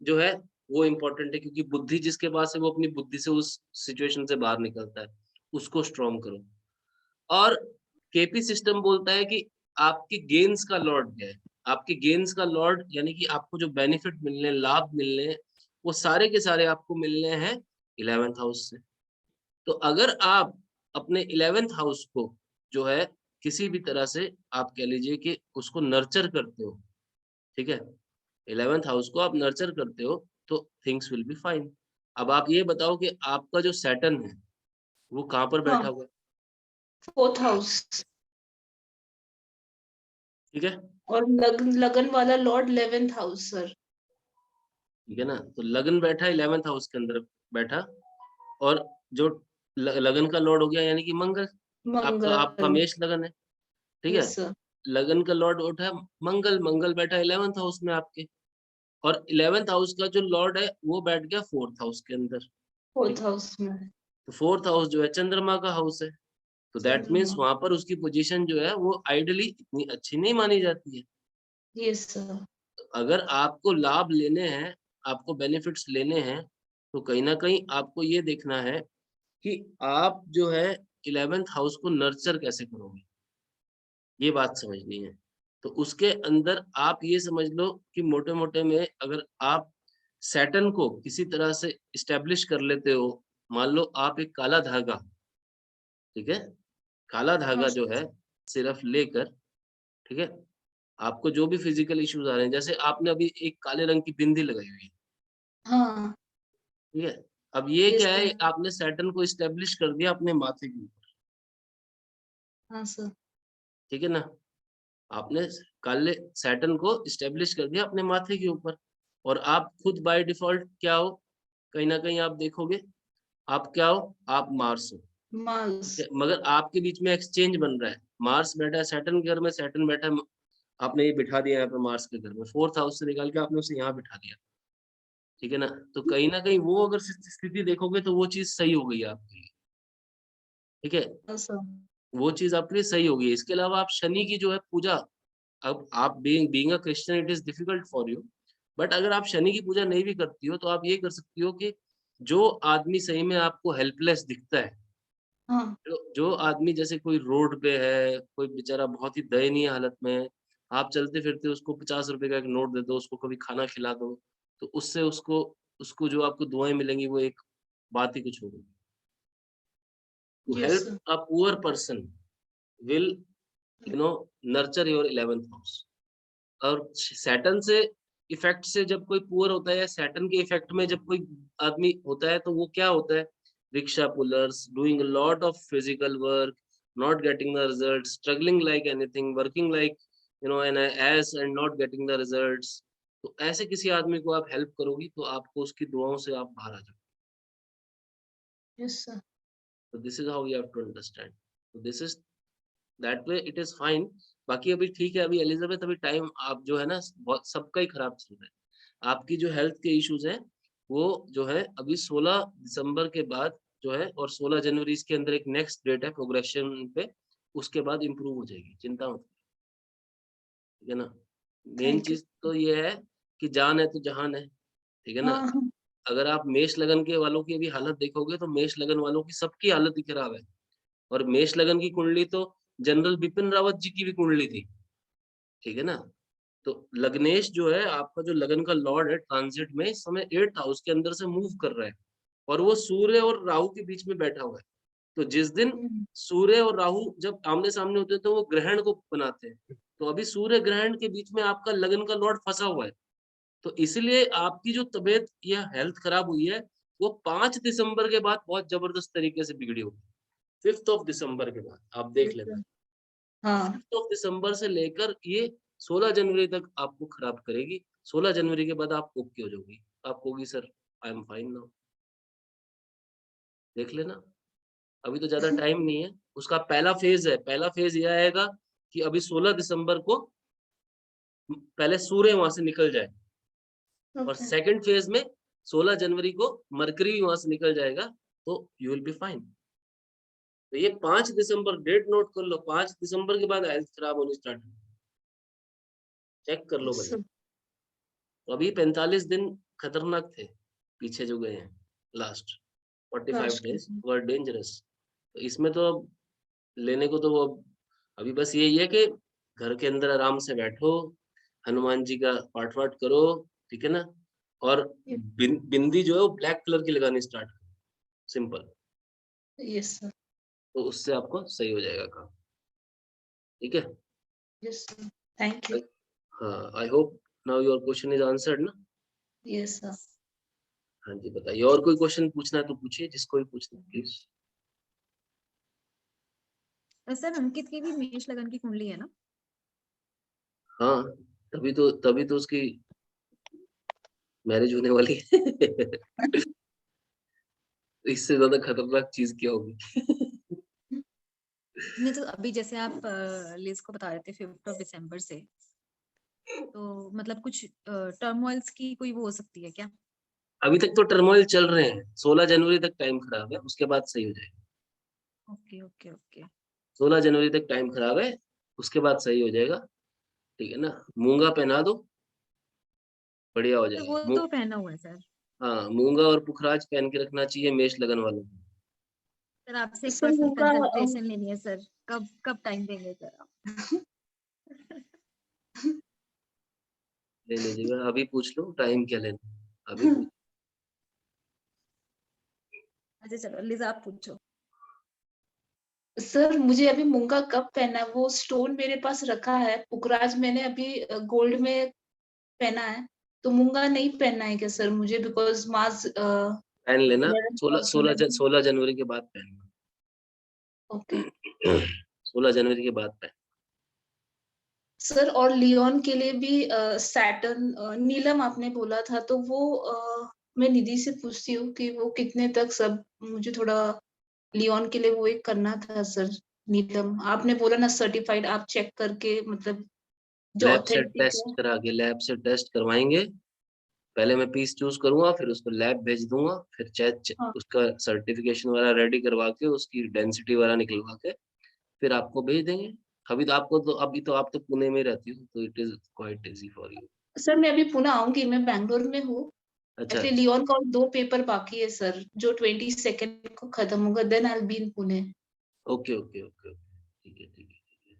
जो है वो इम्पोर्टेंट है, क्योंकि बुद्धि जिसके पास है वो अपनी बुद्धि से उस सिचुएशन से बाहर निकलता है, उसको स्ट्रॉन्ग करो। और केपी सिस्टम बोलता है कि आपके गेन्स का लॉर्ड क्या है, आपके गेन्स का लॉर्ड यानी कि आपको जो बेनिफिट मिलने, लाभ मिलने, वो सारे के सारे आपको मिलने हैं 11th हाउस से। तो अगर आप अपने 11th हाउस को जो है किसी भी तरह से आप कह लीजिए कि उसको नर्चर करते हो, ठीक है, 11th हाउस को आप नर्चर करते हो तो थिंग्स विल बी फाइन। अब आप ये बताओ कि आपका जो सैटर्न है वो कहाँ पर बैठा हुआ है? 4th हाउस, ठीक है, और लगन वाला लॉर्ड 11th हाउस सर। ठीक है ना, तो लगन बैठा 11th हाउस के अंदर बैठा, और जो लगन का लॉर्ड हो गया यानी कि मंगल, आपका आपका मंगल, मेष लगन है, ठीक है, यस सर। लगन का लॉर्ड उठा है मंगल, मंगल बैठा 11th हाउस में आपके, और 11th हाउस का जो लॉर्ड है वो बैठ गया 4th हाउस के अंदर। 4th हाउस में तो 4th हाउस जो है चंद्रमा का हाउस है, तो दैट मीन्स चंद्रमा, वहां पर उसकी पोजीशन जो है वो आइडली इतनी अच्छी नहीं मानी जाती है। Yes sir. अगर आपको लाभ लेने हैं, आपको बेनिफिट्स लेने हैं, तो कहीं ना कहीं आपको ये देखना है कि आप जो है 11th हाउस को नर्चर कैसे करोगे, ये बात समझनी है। तो उसके अंदर आप ये समझ लो कि मोटे मोटे में अगर आप सैटर्न को किसी तरह से इस्टेब्लिश कर लेते हो, मान लो आप एक काला धागा, ठीक है, काला धागा जो है सिर्फ लेकर, ठीक है, आपको जो भी फिजिकल इश्यूज आ रहे हैं, जैसे आपने अभी एक काले रंग की बिंदी लगाई हुई है, हाँ, ठीक है, अब ये यस क्या है, सर। आपने सैटर्न को इस्टेब्लिश कर दिया अपने माथे के ऊपर, हाँ सर। ठीक है ना, आपने काले सैटर्न को इस्टेब्लिश कर दिया अपने माथे के ऊपर, और आप खुद बाय डिफॉल्ट क्या हो, कहीं ना कहीं आप देखोगे आप क्या हो, आप मार्स हो, मार्स, ठीक है? मगर आपके बीच में एक्सचेंज बन रहा है, मार्स बैठा है सैटर्न के घर में, सैटर्न बैठा है, आपने ये बिठा दिया यहाँ पे मार्स के घर में, 4th हाउस से निकाल के आपने उसे यहाँ बिठा दिया, ठीक है ना, तो कहीं ना कहीं वो अगर स्थिति देखोगे तो वो चीज सही हो गई आपके लिए, ठीक है, हाँ सर। वो चीज आपके लिए सही हो गई। इसके अलावा आप शनि की जो है पूजा, अब आप being a Christian it is difficult for you, but अगर आप शनि की पूजा नहीं भी करती हो तो आप ये कर सकती हो कि जो आदमी सही में आपको हेल्पलेस दिखता है, हाँ, जो आदमी जैसे कोई रोड पे है, कोई बेचारा बहुत ही दयनीय हालत में है, आप चलते फिरते उसको 50 रुपए का एक नोट दे दो, उसको कभी खाना खिला दो, तो उससे उसको उसको जो आपको दुआएं मिलेंगी वो एक बात ही कुछ होगी। To yes help sir. A poor person will nurture your 11th house. और सैटर्न से इफेक्ट से जब कोई पुअर होता है या सैटर्न के इफेक्ट में जब कोई आदमी होता है तो वो क्या होता है, rickshaw pullers, doing a lot of physical work, not getting the results, struggling like anything, working like an ass and not getting the results। तो ऐसे किसी आदमी को आप हेल्प करोगी तो आपको उसकी दुआओं से आप बाहर आ जाओ। Yes sir. तो this is how you have to understand, तो this is that way it is fine. बाकी अभी ठीक है, अभी एलिजाबेथ अभी टाइम आप जो है ना बहुत सबका ही खराब चल रहा है, आपकी जो हेल्थ के इश्यूज हैं वो जो है अभी 16 दिसंबर के बाद जो है, और 16 जनवरी इसके अंदर एक नेक्स्ट डेट है प्रोग्रेशन पे, उसके बाद इम्प्रूव हो जाएगी, चिंता मत करो, ठीक है ना। Main Thank you. चीज तो ये है कि जान है तो जहान है, ठीक है ना। हाँ, अगर आप मेष लगन के वालों की अभी हालत देखोगे तो मेष लगन वालों की सबकी हालत ही खराब है, और मेष लगन की कुंडली तो जनरल बिपिन रावत जी की भी कुंडली थी, ठीक है ना। तो लग्नेश जो है आपका, जो लगन का लॉर्ड है, ट्रांजिट में इस समय 8th हाउस के अंदर से मूव कर रहा है, और वो सूर्य और राहु के बीच में बैठा हुआ है। तो जिस दिन सूर्य और राहु जब आमने सामने होते हैं तो वो ग्रहण को बनाते हैं, तो अभी सूर्य ग्रहण के बीच में आपका लगन का लॉर्ड फंसा हुआ है, तो इसलिए आपकी जो तबीयत या हेल्थ खराब हुई है वो 5 दिसंबर के बाद बहुत जबरदस्त तरीके से बिगड़ी होगी। 5th ऑफ दिसंबर के बाद आप देख लेना, हाँ, 5th ऑफ दिसंबर से लेकर ये 16 जनवरी तक आपको खराब करेगी। 16 जनवरी के बाद आप ओके हो जाओगी, आप होगी sir I am fine now, देख लेना। अभी तो ज्यादा टाइम नहीं है, उसका पहला फेज है, पहला फेज यह आएगा कि अभी 16 दिसंबर को पहले सूर्य वहां से निकल जाए, और okay. सेकंड फेज में 16 जनवरी को मरकरी भी वहां से निकल जाएगा, तो यू विल बी फाइन। तो ये 5 दिसंबर डेट नोट कर लो, 5 दिसंबर के बाद हेल्थ खराब होनी स्टार्ट, चेक कर लो भले। So, तो अभी 45 दिन खतरनाक थे पीछे जो गए हैं, लास्ट 45 last डेज question. वर डेंजरस। तो इसमें तो अब लेने को तो वो अभी बस यही है कि घर के अंदर आराम से बैठो, हनुमान जी का पाठ वाठ करो, ठीक है ना, और बिंदी जो है वो ब्लैक कलर की लगानी स्टार्ट करो, सिंपल, Yes, sir. तो उससे आपको सही हो जाएगा काम, ठीक है। Yes, sir. Thank you. हाँ, I hope now your question is answered ना। Yes, sir. हाँ जी बताइए, और कोई क्वेश्चन पूछना है तो पूछिए, जिसको भी पूछना है प्लीज। सर अंकित की भी मेष लगन की कुंडली है ना? हाँ, तभी तो उसकी मैरिज होने वाली है। इससे ज्यादा खतरनाक चीज क्या होगी। नहीं तो अभी जैसे आप लिज को बता रहे थे 5th ऑफ दिसंबर से, तो मतलब कुछ टर्मोइल्स की कोई वो हो सकती है क्या? अभी तक तो टर्मोइल चल रहे हैं, 16 जनवरी तक टाइम खराब है, उसके बाद सही हो जाएगा। Okay okay okay. 16 जनवरी तक टाइम खराब है, उसके बाद सही हो जाएगा, ठीक है ना। मूंगा पहना दो, बढ़िया हो तो वो जाएगा। तो पहना हुआ है सर। हाँ, मूंगा और पुखराज पहन के रखना चाहिए मेष लगन वालों को। सर आपसे एक सर पर्सनल होगा कंसल्टेशन लेनी है सर, कब टाइम देंगे सर आप? ले लीजिएगा, अभी पूछ लो टाइम क्या लेना, अभी पूछ। अच्छा चलो लिज आप पूछो। सर मुझे अभी मूंगा कब पहना है? वो स्टोन मेरे पास रखा है, पुखराज मैंने अभी गोल्ड में पहना है, तो मूंगा नहीं पहनना है क्या सर मुझे? बिकॉज मार्च पहन लेना, 16 जनवरी के बाद पहनना। ओके 16 जनवरी के बाद पहन। सर। और लियोन के लिए भी सैटर्न नीलम आपने बोला था, तो वो मैं निधि से पूछती हूँ कि वो कितने तक सब, मुझे थोड़ा लियोन के लिए वो एक करना था सर। नीलम आपने बोला ना सर्टिफाइड, आप चेक करके मतलब जो लैब से ऑथेंटिक टेस्ट है। करा के, लैब से टेस्ट करवाएंगे, पहले मैं पीस चूज करूंगा, फिर उसको लैब भेज दूंगा, फिर हाँ उसका सर्टिफिकेशन वाला रेडी करवा के, उसकी डेंसिटी वाला निकलवा के फिर आपको भेज देंगे। अभी तो आप तो पुणे में रहती हो, तो it is quite easy for you. Sir मैं अभी पुणे आऊंगी, मैं बैंगलोर में हूँ। अच्छा एक्चुअली लियोन का और 2 पेपर बाकी है सर, जो 22 को खत्म होगा, then I will be in Pune. Okay okay okay, ठीक है ठीक है ठीक है,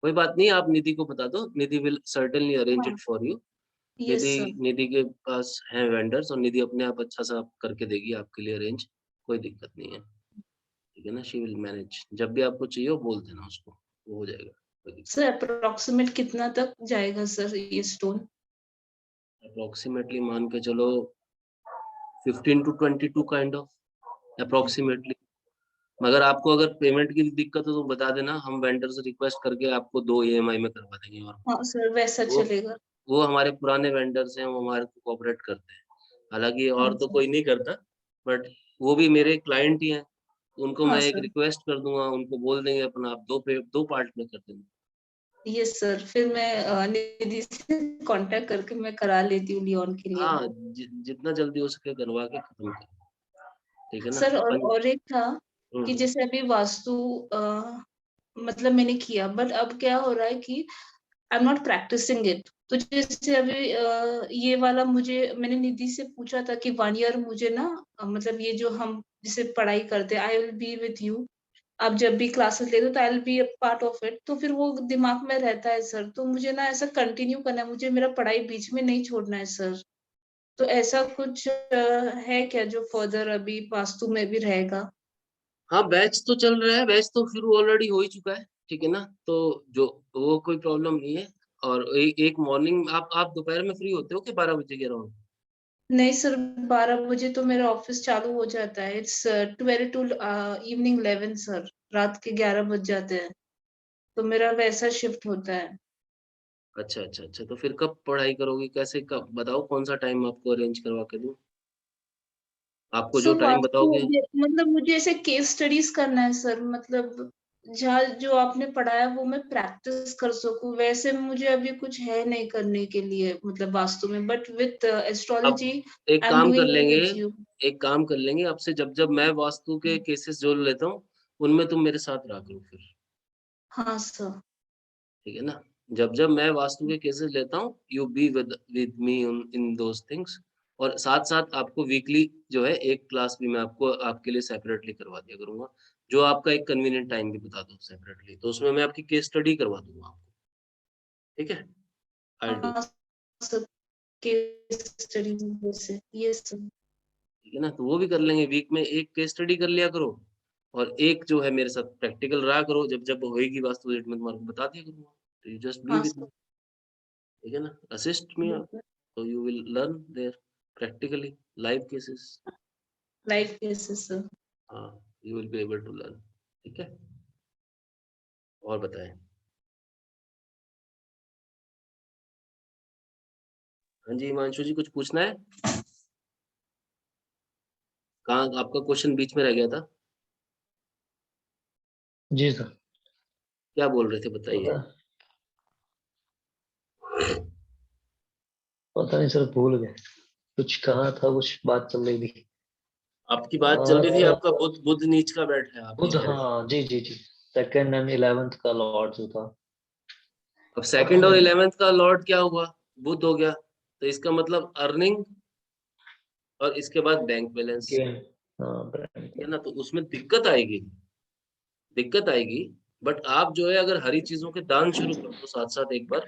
कोई बात नहीं, आप निधि को बता दो, Nidhi will certainly arrange it हाँ for you. Yes Nidhi sir. Nidhi के पास हैं वेंडर्स, और निधि अपने आप अच्छा सा करके देगी आपके लिए अरेंज, कोई दिक्कत नहीं है, ठीक है ना। शी विल मैनेज, जब भी आपको चाहिए हो बोल देना उसको, वो हो जाएगा, कोई दिक्कत। सर अप्रोक्सीमेट कितना तक जाएगा सर ये स्टोन? अप्रोक्सीमेटली मान के चलो 15 to 22 काइंड ऑफ अप्रोक्सीमेटली। मगर आपको अगर पेमेंट की दिक्कत हो तो बता देना, हम वेंडर से रिक्वेस्ट करके आपको 2 EMI में करवा देंगे। और हाँ सर वैसा वो चलेगा। वो हमारे पुराने वेंडर्स हैं, वो हमारे को कोऑपरेट करते हैं, हालांकि हाँ और तो सर। कोई नहीं करता, बट वो भी मेरे क्लाइंट ही हैं, उनको हाँ मैं एक सर। रिक्वेस्ट कर दूंगा, उनको बोल देंगे अपना आप दो पार्ट में कर देंगे। यस सर, फिर मैं निधि से कांटेक्ट करके मैं करा लेती हूँ लियोन के लिए हाँ, वो। जितना जल्दी हो सके करवा के खत्म कर। ठीक है ना। सर और एक था कि हम्म, जैसे अभी वास्तु मतलब मैंने किया, बट अब क्या हो रहा है कि I am not practising it. तो जैसे अभी ये वाला मैंने निधि से पूछा था कि 1 ईयर मुझे ना मतलब ये जो हम जिसे पढ़ाई करते हैं, आई विल बी विथ यू, आप जब भी क्लासेस लेते हो तो आई will be a part of it, तो फिर वो दिमाग में रहता है सर। तो मुझे ना ऐसा कंटिन्यू करना है, मुझे मेरा पढ़ाई बीच में नहीं छोड़ना है सर। तो ऐसा कुछ है क्या जो फर्दर अभी वास्तु में भी रहेगा? हाँ बैच तो चल रहा है, बैच तो शुरू ऑलरेडी हो ही चुका है, ठीक है ना। तो जो वो कोई प्रॉब्लम नहीं है। और एक मॉर्निंग आप दोपहर में फ्री होते हो कि 12 बजे के अराउंड? नहीं सर, 12 बजे तो मेरा ऑफिस चालू हो जाता है। इट्स 12 टू इवनिंग 11 सर, रात के 11 बज जाते हैं, तो मेरा वैसा शिफ्ट होता है। अच्छा अच्छा अच्छा, तो फिर कब पढ़ाई करोगे, कैसे, कब बताओ, कौन सा टाइम आपको अरेंज करवा के दूं? आपको जो सर टाइम वास्तु बताओगे। मतलब मुझे ऐसे केस स्टडीज करना है सर, मतलब जहाँ जो आपने पढ़ाया वो मैं प्रैक्टिस कर सकूं, वैसे मुझे अभी कुछ है नहीं करने के लिए मतलब वास्तु में, बट विथ अब एस्ट्रोलॉजी एक आई एम काम कर डूइंग इट लेंगे, विथ यू। एक काम कर लेंगे आपसे, जब जब मैं वास्तु के केसेस जोड़ लेता हूँ उनमें तुम मेरे साथ रहा करो फिर, हाँ सर। ठीक है ना। जब जब मैं वास्तु के केसेस लेता हूँ you be with me in those things. और साथ साथ आपको वीकली जो है एक क्लास भी मैं आपको आपके लिए सेपरेटली करवा दिया करूंगा, जो आपका एक कन्वीनियंट टाइम भी बता दो सेपरेटली, तो उसमें मैं आपकी केस स्टडी करवा दूंगा आपको, ठीक है। I do. हाँ सर, केस स्टडी से ये सर। ठीक है ना, तो वो भी कर लेंगे, वीक में एक केस स्टडी कर लिया करो। और एक जो है मेरे साथ प्रैक्टिकल रहा करो, जब जब होएगी वास्तु रेट में तुम्हारे को बता दिया करूंगा, तो यू जस्ट बी हाँ विद मी, सर, ठीक है ना, assist me, so you will learn there practically live cases। Life cases sir. हाँ, you will be able to learn, ठीक है। और बताएं। हाँ जी हिमांशु जी, कुछ पूछना है? कहाँ आपका क्वेश्चन बीच में रह गया था? जी सर। क्या बोल रहे थे बताइए। पता पता नहीं सर, भूल गए। कुछ कहा था, कुछ बात चल रही थी। आपकी बात चल रही थी, सर, आपका बुध बुध नीच का बैठा है, आप ये बुध, कह रहे थे। हाँ जी जी जी। 2nd एंड 11th का लॉर्ड जो था। अब सेकंड और 11th का लॉर्ड क्या हुआ? बुध हो गया, तो इसका मतलब अर्निंग और इसके बाद बैंक बैलेंस, गेन। हाँ, ठीक है ना, तो उसमें दिक्कत आएगी, दिक्कत आएगी। बट आप जो है अगर हरी चीजों के दान शुरू कर दो साथ साथ एक बार,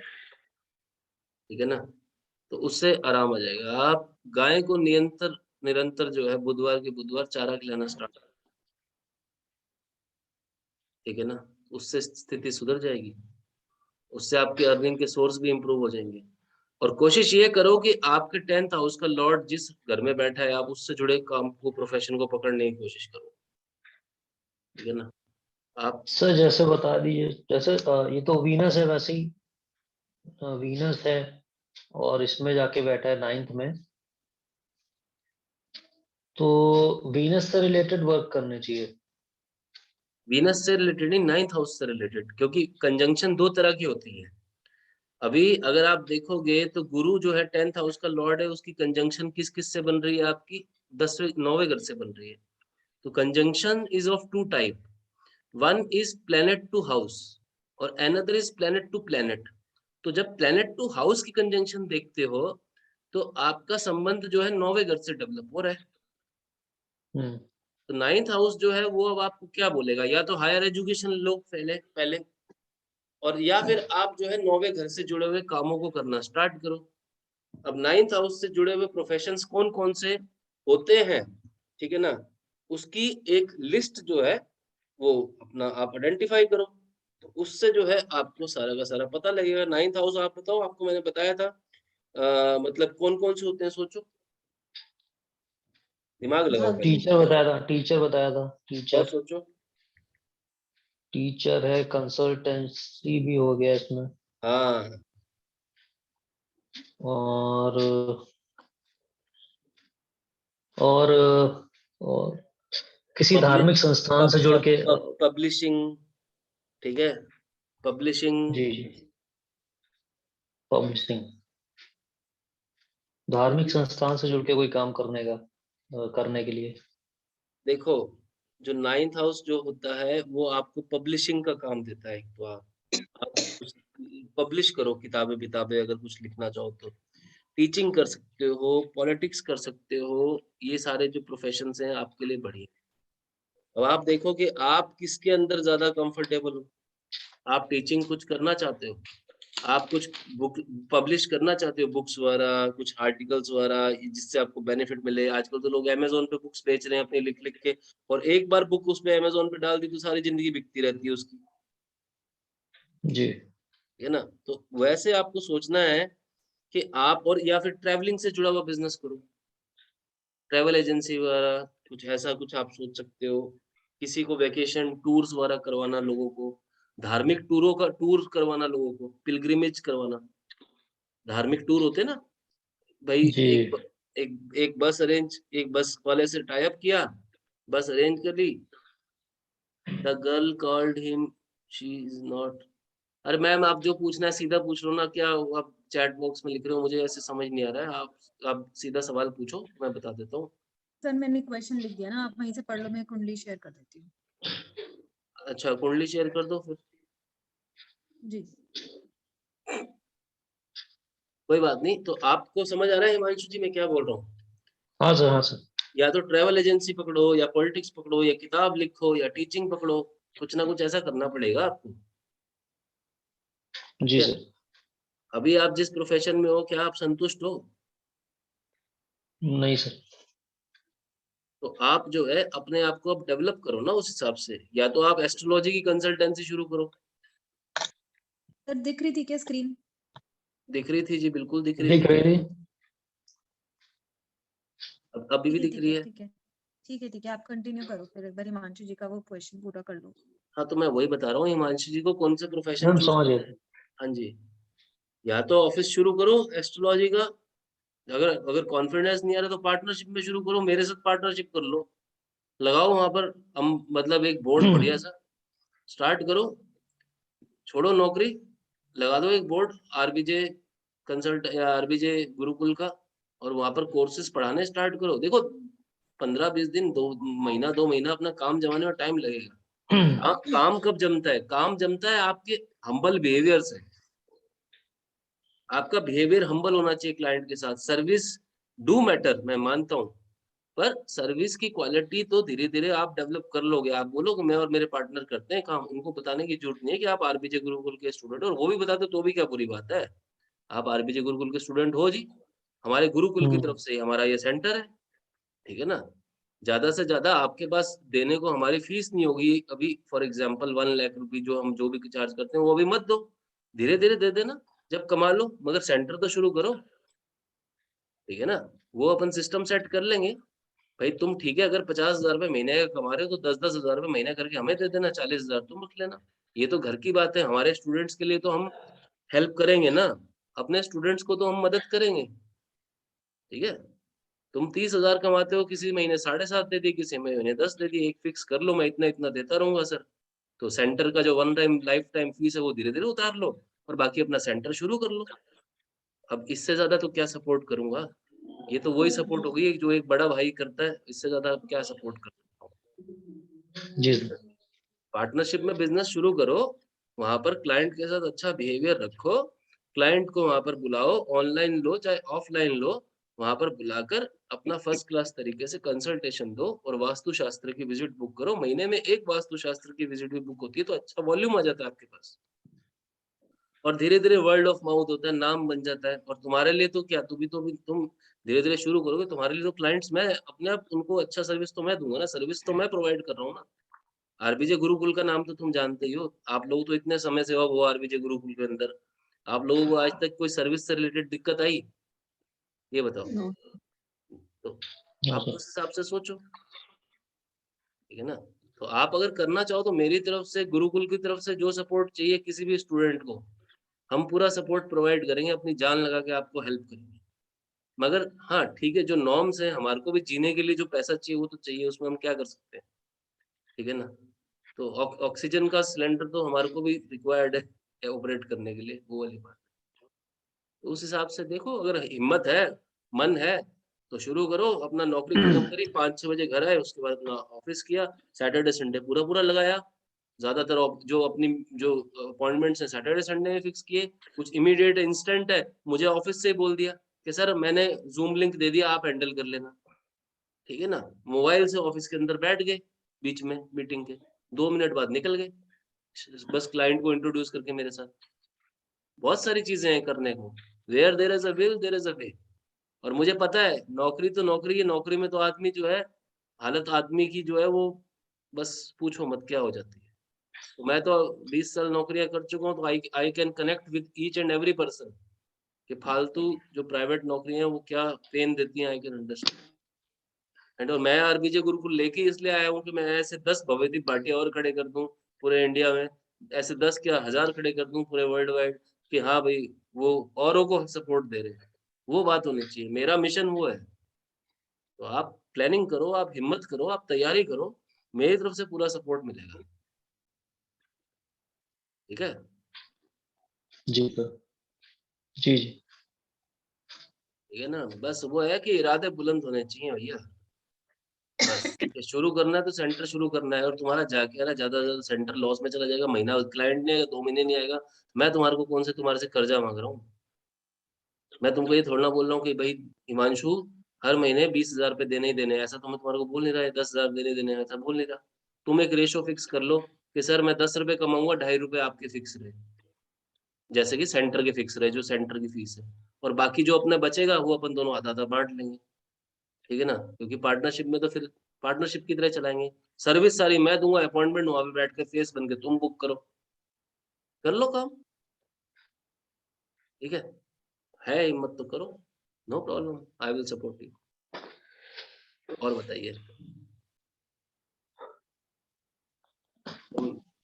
ठीक है ना, तो उससे आराम आ जाएगा। आप गाय को निरंतर निरंतर जो है बुधवार के बुधवार चारा खिलाना स्टार्ट, ठीक है ना, उससे स्थिति सुधर जाएगी, उससे आपकी अर्निंग के सोर्स भी इंप्रूव हो जाएंगे। और कोशिश ये करो कि आपके 10th हाउस का लॉर्ड जिस घर में बैठा है आप उससे जुड़े काम को, प्रोफेशन को पकड़ने की कोशिश करो, ठीक है ना। आप सर जैसे बता दीजिए, जैसे ये तो वीनस है वैसे ही। वीनस है और इसमें जाके बैठा है 9th में। तो वीनस से रिलेटेड वर्क करने चाहिए। वीनस से रिलेटेड नहीं, 9th हाउस से रिलेटेड, क्योंकि कंजंक्शन दो तरह की होती है। अभी अगर आप देखोगे तो गुरु जो है 10th हाउस का लॉर्ड है, उसकी कंजंक्शन किस किस से बन रही है आपकी? 10वें 9वें घर से बन रही है। तो conjunction is of two type, one is planet to house और another is planet to planet. तो जब प्लेनेट टू हाउस की कंजंक्शन देखते हो तो आपका संबंध जो है 9वें घर से डेवलप हो रहा है। हम्म। तो 9th हाउस जो है वो अब आपको क्या बोलेगा, या तो हायर एजुकेशन लो पहले पहले, और या फिर आप जो है 9वें घर से जुड़े हुए कामों को करना स्टार्ट करो। अब 9th हाउस से जुड़े हुए प्रोफेशंस कौन कौन से होते हैं, ठीक है ना, उसकी एक लिस्ट जो है वो अपना आप आइडेंटिफाई करो, तो उससे जो है आपको सारा का सारा पता लगेगा। 9th हाउस आप बताओ, आपको मैंने बताया था मतलब कौन कौन से होते हैं, सोचो, दिमाग लगाओ पहले, टीचर बताया था, टीचर बताया था, और टीचर। सोचो। टीचर है, कंसल्टेंसी भी हो गया इसमें। हाँ, और और और किसी धार्मिक संस्थान से जुड़ के। पब्लिशिंग, ठीक है, पब्लिशिंग। जी जी। पब्लिशिंग, धार्मिक संस्थान से जुड़ के कोई काम करने का, करने के लिए। देखो जो 9th हाउस जो होता है वो आपको पब्लिशिंग का काम देता है। एक तो आप पब्लिश करो किताबें विताबें, अगर कुछ लिखना चाहो तो टीचिंग कर सकते हो, पॉलिटिक्स कर सकते हो, ये सारे जो प्रोफेशंस हैं आपके लिए बढ़िया। अब आप देखो कि आप किसके अंदर ज्यादा कंफर्टेबल हो। आप टीचिंग कुछ करना चाहते हो, आप कुछ बुक पब्लिश करना चाहते हो, बुक्स वगैरह, कुछ आर्टिकल्स वगैरह, जिससे आपको बेनिफिट मिले। आजकल तो लोग अमेज़न पे बुक्स बेच रहे हैं अपने लिख लिख के, और एक बार बुक उस पे अमेज़न पे डाल दी तो सारी जिंदगी बिकती रहती है उसकी, जी है ना। तो वैसे आपको सोचना है कि आप, और या फिर ट्रैवलिंग से जुड़ा हुआ बिजनेस करो, ट्रैवल एजेंसी वगैरह कुछ ऐसा कुछ आप सोच सकते हो। किसी को वैकेशन टूर्स वगैरह करवाना, लोगों को धार्मिक टूरों का टूर करवाना, लोगों को पिलग्रिमेज करवाना। धार्मिक टूर होते हैं ना भाई, जी एक बस अरेंज, एक बस वाले से टाई अप किया, बस अरेंज कर ली। The girl called him, she is not. अरे मैम आप जो पूछना है सीधा पूछ लो ना, क्या आप चैट बॉक्स में लिख रहे हो, मुझे ऐसे समझ नहीं आ रहा है। आप सीधा सवाल पूछो, मैं बता देता हूँ। सर मैंने क्वेश्चन लिख दिया ना, आप वहीं से पढ़ लो, मैं कुंडली शेयर कर देती हूँ। अच्छा कुंडली शेयर कर दो फिर। जी कोई बात नहीं, तो आपको समझ आ रहा है हिमांशु जी मैं क्या बोल रहा हूँ? हाँ सर, हाँ सर। या तो ट्रैवल एजेंसी पकड़ो, या पॉलिटिक्स पकड़ो, या किताब लिखो, या टीचिंग पकड़ो, कुछ ना कुछ ऐसा करना पड़ेगा आपको। जी ठीक है? सर। अभी आप जिस प्रोफेशन में हो, क्या आप संतुष्ट हो? नहीं सर। तो आप जो है अपने आप को अब डेवलप करो ना उस हिसाब से। या तो आप एस्ट्रोलॉजी की कंसल्टेंसी शुरू करो। सर दिख रही थी क्या स्क्रीन? दिख रही थी जी, बिल्कुल दिख रही दिख थी। रही थी। अभी भी दिख रही है। ठीक है ठीक है, आप कंटिन्यू करो, फिर एक बार हिमांशु जी का वो क्वेश्चन पूरा कर लो। हाँ तो मैं वही बता रहा हूँ, हिमांशु जी को कौन सा प्रोफेशन मैम चूज समझ करना गए। है। हाँ जी, या तो ऑफिस शुरू करो एस्ट्रोलॉजी का। अगर अगर कॉन्फिडेंस नहीं आ रहा तो पार्टनरशिप में शुरू करो, मेरे साथ पार्टनरशिप कर लो। लगाओ वहां पर हम, मतलब एक बोर्ड बढ़िया सा स्टार्ट करो। छोड़ो नौकरी, लगा दो एक बोर्ड आरबीजे कंसल्ट या आरबीजे गुरुकुल का, और वहां पर कोर्सेज पढ़ाने स्टार्ट करो। देखो 15-20 दिन, 2 महीना 2 महीना अपना काम जमाने में टाइम लगेगा। काम कब जमता है? काम जमता है आपके हम्बल बिहेवियर से। आपका बिहेवियर हम्बल होना चाहिए क्लाइंट के साथ। सर्विस डू मैटर, मैं मानता हूँ, पर सर्विस की क्वालिटी तो धीरे धीरे आप डेवलप कर लोगे। आप बोलोगे मैं और मेरे पार्टनर करते हैं काम, उनको बताने की जरूरत नहीं है कि आप आरबीजे गुरुकुल के स्टूडेंट हो, और वो भी बताते तो भी क्या बुरी बात है। आप आरबीजे गुरुकुल के स्टूडेंट हो जी, हमारे गुरुकुल की तरफ से हमारा ये सेंटर है, ठीक है ना। ज्यादा से ज्यादा आपके पास देने को हमारी फीस नहीं होगी अभी। फॉर एग्जाम्पल 1 लाख रुपए जो हम जो भी चार्ज करते हैं वो अभी मत दो, धीरे धीरे दे देना जब कमा लो, मगर सेंटर तो शुरू करो, ठीक है ना। वो अपन सिस्टम सेट कर लेंगे। भाई तुम ठीक है, अगर 50,000 रुपए महीने का कमा रहे हो तो 10-10 हजार रुपए महीना करके हमें दे देना, 40,000 तुम रख लेना। ये तो घर की बात है। हमारे स्टूडेंट्स के लिए तो हम हेल्प करेंगे ना, अपने स्टूडेंट्स को तो हम मदद करेंगे, ठीक है। तुम 30,000 कमाते हो, किसी महीने 7.5 दे दी, किसी महीने 10 दे दी, एक फिक्स कर लो, मैं इतना इतना देता रहूंगा सर। तो सेंटर का जो one time life time fees है वो धीरे धीरे उतार लो, और बाकी अपना सेंटर शुरू कर लो। अब इससे ज्यादा तो क्या सपोर्ट करूंगा? ये तो वही सपोर्ट होगी जो एक बड़ा भाई करता है, इससे ज्यादा क्या सपोर्ट कर सकता हूँ। जी सर। पार्टनरशिप में बिजनेस शुरू करो, वहां पर क्लाइंट के साथ अच्छा बिहेवियर रखो, क्लाइंट को वहां पर बुलाओ, ऑनलाइन लो चाहे ऑफलाइन लो, वहां पर बुलाकर अपना फर्स्ट क्लास तरीके से कंसल्टेशन दो, और वास्तु शास्त्र की विजिट बुक करो। महीने में एक वास्तु शास्त्र की विजिट भी बुक होती है तो अच्छा वॉल्यूम आ जाता है आपके पास, और धीरे धीरे वर्ल्ड ऑफ माउथ होता है, नाम बन जाता है। और तुम्हारे लिए तो क्या, तुम धीरे धीरे शुरू करोगे, तुम्हारे लिए तो क्लाइंट्स मैं अपने आप उनको अच्छा सर्विस तो मैं दूंगा ना, सर्विस तो मैं प्रोवाइड कर रहा हूँ ना। आरबीजे गुरुकुल का नाम तो तुम जानते ही हो, आप लोग तो इतने समय से हो वो आरबीजे गुरुकुल के अंदर, आप लोगों को आज तक कोई सर्विस से रिलेटेड दिक्कत आई? ये बताओ। नो तो हाँ आप सर। उस हिसाब से सोचो, ठीक है ना। तो आप अगर करना चाहो तो मेरी तरफ से, गुरुकुल की तरफ से जो सपोर्ट चाहिए किसी भी स्टूडेंट को, हम पूरा सपोर्ट प्रोवाइड करेंगे, अपनी जान लगा के आपको हेल्प करेंगे। मगर हाँ ठीक है, जो नॉर्म्स है, हमारे को भी जीने के लिए जो पैसा चाहिए वो तो चाहिए, उसमें हम क्या कर सकते हैं, ठीक है ना। तो ऑक्सीजन का सिलेंडर तो हमारे को भी रिक्वायर्ड है ऑपरेट करने के लिए, वो वाली बात। तो उस हिसाब से देखो, अगर हिम्मत है, मन है, तो शुरू करो, अपना नौकरी खत्म करी, 5-6 बजे घर आए, उसके बाद अपना ऑफिस किया, सैटरडे संडे पूरा पूरा लगाया। ज्यादातर जो अपनी जो अपॉइंटमेंट्स है सैटरडे संडे में फिक्स किए। कुछ इमीडिएट इंस्टेंट है, मुझे ऑफिस से ही बोल दिया कि सर मैंने जूम लिंक दे दिया, आप हैंडल कर लेना, ठीक है ना। मोबाइल से ऑफिस के अंदर बैठ गए, बीच में मीटिंग के 2 मिनट बाद निकल गए, बस क्लाइंट को इंट्रोड्यूस करके मेरे साथ। बहुत सारी चीजें हैं करने को। Where there is a will there is a way. और मुझे पता है नौकरी तो नौकरी है, नौकरी में तो आदमी जो है, हालत आदमी की जो है वो बस पूछो मत क्या हो जाती है। तो मैं तो 20 साल नौकरियां कर चुका हूँ, तो I can connect with each and every person कि फालतू जो प्राइवेट नौकरियां हैं वो क्या पेन देती हैं, आई कैन अंडरस्टैंड। एंड और मैं आरबीजे गुरुकुल लेके इसलिए आया हूँ कि मैं ऐसे 10 भव्यदीप भाटिया और खड़े कर दूं पूरे इंडिया में, ऐसे 10 क्या 1000 खड़े कर दूं पूरे वर्ल्ड वाइड, कि हाँ भाई वो औरों को सपोर्ट दे रहे हैं। वो बात होनी चाहिए, मेरा मिशन वो है। तो आप प्लानिंग करो, आप हिम्मत करो, आप तैयारी करो, मेरी तरफ से पूरा सपोर्ट मिलेगा, ठीक है। जी सर, जी जी। ठीक है ना, बस वो है कि इरादे बुलंद होने चाहिए भैया। बस ये शुरू करना है तो सेंटर शुरू करना है, और तुम्हारा जाके ना ज्यादा से ज्यादा सेंटर लॉस में चला जाएगा, महीना क्लाइंट नहीं आएगा, 2 महीने नहीं आएगा, मैं तुम्हारे को कौन से तुम्हारे से कर्जा मांग रहा हूँ। मैं तुमको ये थोड़ा ना बोल रहा हूँ कि भाई हिमांशु हर महीने 20,000 रुपए देने ही देने हैं, ऐसा तो मैं तुम्हारे को बोल नहीं रहा है 10,000 देने देने हैं, ऐसा बोल नहीं रहा। तुम एक रेशो फिक्स कर लो कि सर मैं 10 रुपए कमाऊंगा, 2.5 रुपए आपके फिक्स रहे, जैसे कि सेंटर के फिक्स रहे जो सेंटर की फीस है, और बाकी जो अपने बचेगा वो अपन दोनों आधा आधा बांट लेंगे, ठीक है ना। क्योंकि पार्टनरशिप में तो फिर पार्टनरशिप की तरह चलाएंगे। सर्विस सारी मैं दूंगा, अपॉइंटमेंट वहां पे बैठ के फेस बन के तुम बुक करो, कर लो काम, ठीक है हिम्मत तो करो, no problem, I will support you. और बताइए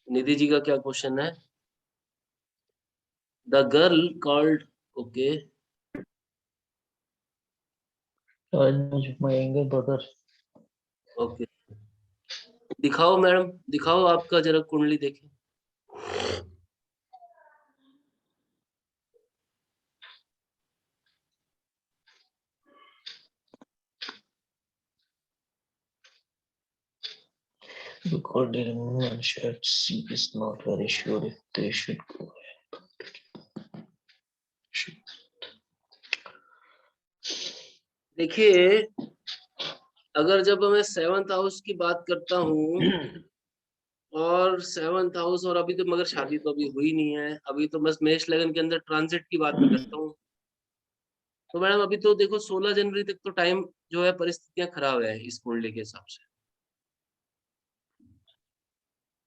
निधि जी का क्या क्वेश्चन है। The girl called, okay, my younger brother. Okay, दिखाओ मैडम, दिखाओ आपका जरा कुंडली देखें। The golden woman shared she is not very sure if they should go ahead. देखिए अगर जब मैं 7th हाउस की बात करता हूँ, और 7th हाउस, और अभी तो मगर शादी तो अभी हुई नहीं है, अभी तो बस मेष लगन के अंदर ट्रांजिट की बात मैं करता हूँ। तो मैडम अभी तो देखो 16 जनवरी तक तो टाइम जो है परिस्थितियां खराब है इस कुंडली के हिसाब से,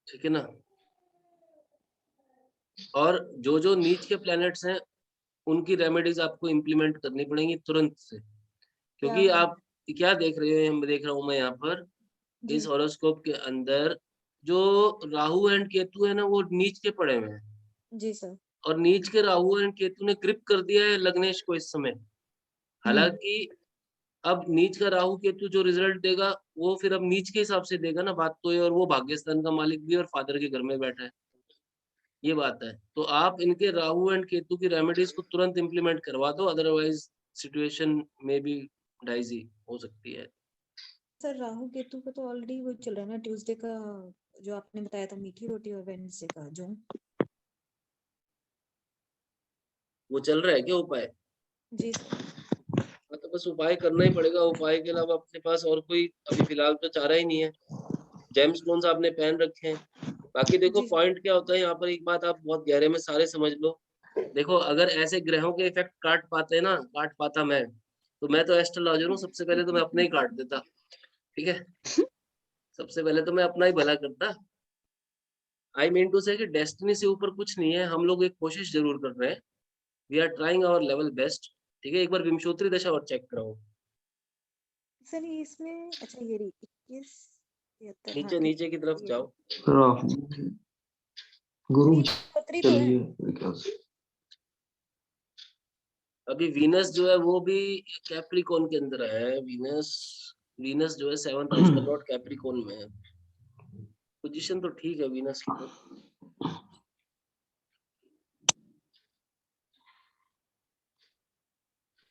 ठीक है ना। और जो जो नीच के प्लैनेट्स हैं उनकी रेमेडीज आपको इम्प्लीमेंट करनी पड़ेंगी तुरंत से, क्योंकि क्या? आप क्या देख रहे हो, देख रहा हूँ मैं यहाँ पर जी इस हॉरोस्कोप के अंदर जो राहु एंड केतु है ना वो नीच के पड़े हुए हैं, जी सर। और नीच के राहु एंड केतु ने ग्रिप कर दिया है लग्नेश को इस समय। हालांकि अब नीच का राहु केतु जो रिजल्ट देगा वो फिर अब नीच के हिसाब से देगा ना, बात तो ये, और वो भाग्यस्थान का मालिक भी और फादर के घर में बैठा है, ये बात है। तो आप इनके राहु एंड केतु की रेमेडीज को तुरंत इम्प्लीमेंट करवा दो, अदरवाइज सिचुएशन में भी डाइजी हो सकती है। सर राहु केतु का तो ऑलरेडी वो चल रहा है ना, ट्यूसडे का जो आपने बताया था मीठी रोटी, और वेडनेसडे का जो। वो चल रहा है क्या उपाय। जी सर। हाँ तो बस उपाय करना ही पड़ेगा, उपाय के अलावा अपने पास और कोई अभी फिलहाल तो चारा ही नहीं है। जेम स्टोन्स आपने पहन रखे हैं, बाकी देखो जी पॉइंट क्या होता है यहाँ पर, एक बात आप बहुत गहरे में सारे समझ लो। देखो अगर ऐसे ग्रहों के इफेक्ट काट पाते ना, काट पाता मैं, तो मैं तो एस्ट्रोलॉजर हूँ, सबसे पहले तो मैं अपना ही काट देता, ठीक है। सबसे पहले तो मैं अपना ही भला करता। आई मीन टू से कि डेस्टिनी से ऊपर कुछ नहीं है, हम लोग एक कोशिश जरूर कर रहे हैं, we are trying our level best, ठीक है। एक बार विमशोत्री दशा और चेक कराओ, सर ये इसमें अच्छा ये रही 21 73, हाँ नीचे ठीक नीचे की तरफ है। जाओ। गुरु ये पत्री तो है। चलिए मेरे ख्याल से। अभी वीनस जो है वो भी कैप्रिकॉन के अंदर है, वीनस, वीनस जो है 7th हाउस का लॉर्ड कैप्रिकॉन में है। पोजीशन तो ठीक है वीनस की तो,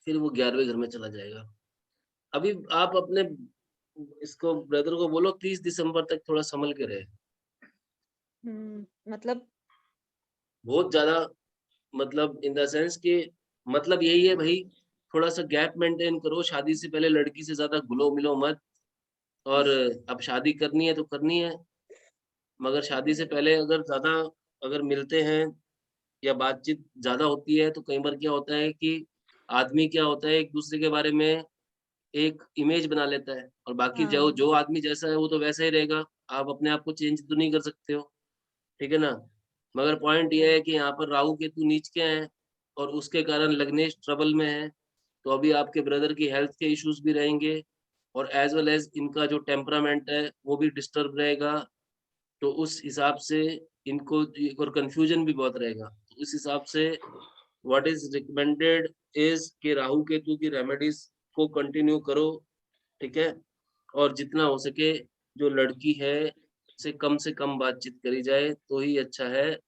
फिर वो 11वें घर में चला जाएगा। अभी आप अपने इसको ब्रदर को बोलो 30 दिसंबर तक थोड़ा संभल के रहे। मतलब बहुत ज्यादा मतलब इन द सेंस कि मतलब यही है भाई, थोड़ा सा गैप मेंटेन करो, शादी से पहले लड़की से ज्यादा घुलो मिलो मत। और अब शादी करनी है तो करनी है, मगर शादी से पहले अगर मिलते हैं या बातचीत ज्यादा होती है तो कई बार क्या होता है कि आदमी क्या होता है एक दूसरे के बारे में एक इमेज बना लेता है, और बाकी जो हाँ जो आदमी जैसा है वो तो वैसा ही रहेगा। आप अपने आप को चेंज तो नहीं कर सकते हो, ठीक है ना। मगर पॉइंट ये है कि यहाँ पर राहु केतु नीच के हैं और उसके कारण लग्नेश ट्रबल में है, तो अभी आपके ब्रदर की हेल्थ के इश्यूज भी रहेंगे, और एज वेल एज इनका जो टेम्परामेंट है वो भी डिस्टर्ब रहेगा। तो उस हिसाब से इनको एक और कंफ्यूजन भी बहुत रहेगा। तो उस हिसाब से व्हाट इज रिकमेंडेड इज कि राहु केतु की रेमेडीज को कंटिन्यू करो, ठीक है। और जितना हो सके जो लड़की है से कम बातचीत करी जाए तो ही अच्छा है,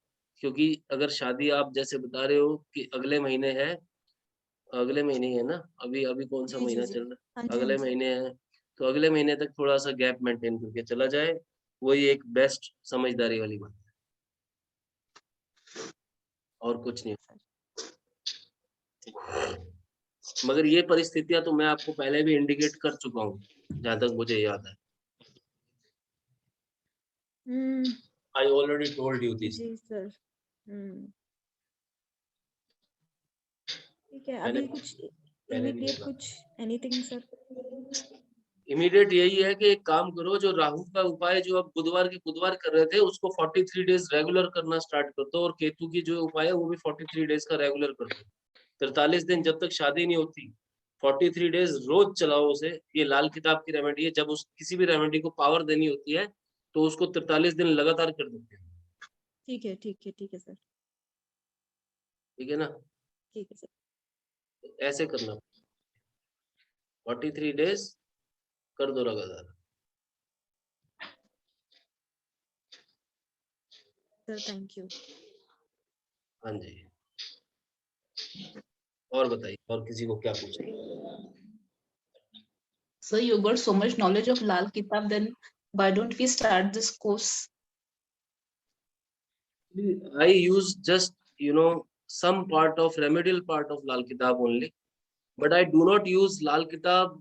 क्योंकि अगर शादी आप जैसे बता रहे हो कि अगले महीने ही है ना, अभी अभी कौन सा जी जी महीना जी चल रहा हाँ है, जी हाँ अगले जी महीने है। तो अगले महीने तक थोड़ा सा गैप मेंटेन करके चला जाए, वही एक बेस्ट समझदारी वाली बात है, और कुछ नहीं। मगर ये परिस्थितियां तो मैं आपको पहले भी इंडिकेट कर चुका हूँ, जहां तक मुझे याद है। I already told you this. जी सर ठीक है मैंने अभी कुछ पहले नहीं इमीडिएट बोला। कुछ एनीथिंग सर इमीडिएट यही है कि एक काम करो, जो राहु का उपाय जो आप बुधवार की बुधवार कर रहे थे उसको 43 डेज रेगुलर करना स्टार्ट कर दो, और केतु की जो उपाय है वो भी 43 डेज का रेगुलर कर दो। 43 दिन जब तक शादी नहीं होती 43 डेज रोज चलाओ उसे। ये लाल किताब की रेमेडी है, जब उस किसी भी रेमेडी को पावर देनी होती है तो उसको 43 दिन लगातार कर देते हैं, ठीक है सर ठीक है ना। ठीक है सर ऐसे करना, 43 डेज कर दो लगातार। सर थैंक यू हाँ जी, और बताइए, और किसी को क्या पूछना। So you got so much knowledge of Lal Kitab, then why don't we start this course? I use just some part of remedial part of Lal Kitab only, but I do not use Lal Kitab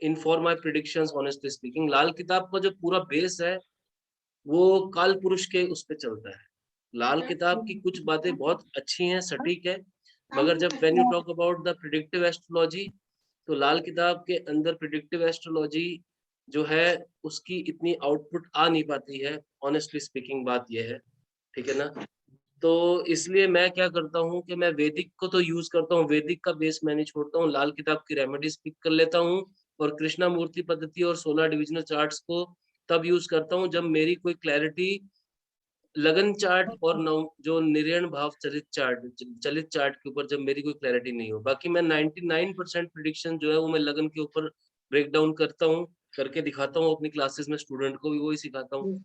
in for my predictions, honestly speaking. लाल किताब का जो पूरा base है वो काल पुरुष के उस पे चलता है। लाल किताब की कुछ बातें बहुत अच्छी हैं, सटीक है, मगर जब when you talk about the predictive astrology, तो लाल किताब के अंदर प्रिडिक्टिव एस्ट्रोलॉजी जो है उसकी इतनी आउटपुट आ नहीं पाती है, ऑनेस्टली स्पीकिंग बात यह है, ठीक है ना। तो इसलिए मैं क्या करता हूँ कि मैं वैदिक को तो यूज करता हूँ, वैदिक का बेस मैं नहीं छोड़ता हूँ, लाल किताब की रेमेडीज पिक कर लेता हूँ, और कृष्णा मूर्ति पद्धति और 16 डिविजनल चार्ट्स को तब यूज करता हूँ जब मेरी कोई क्लैरिटी लगन चार्ट और जो निर्यण भाव चलित चार्ट के ऊपर जब मेरी कोई क्लैरिटी नहीं हो। बाकी मैं 99% प्रिडिक्शन जो है वो मैं लगन के ऊपर ब्रेक डाउन करता हूँ, करके दिखाता हूँ अपनी क्लासेस में, स्टूडेंट को भी वही सिखाता हूँ,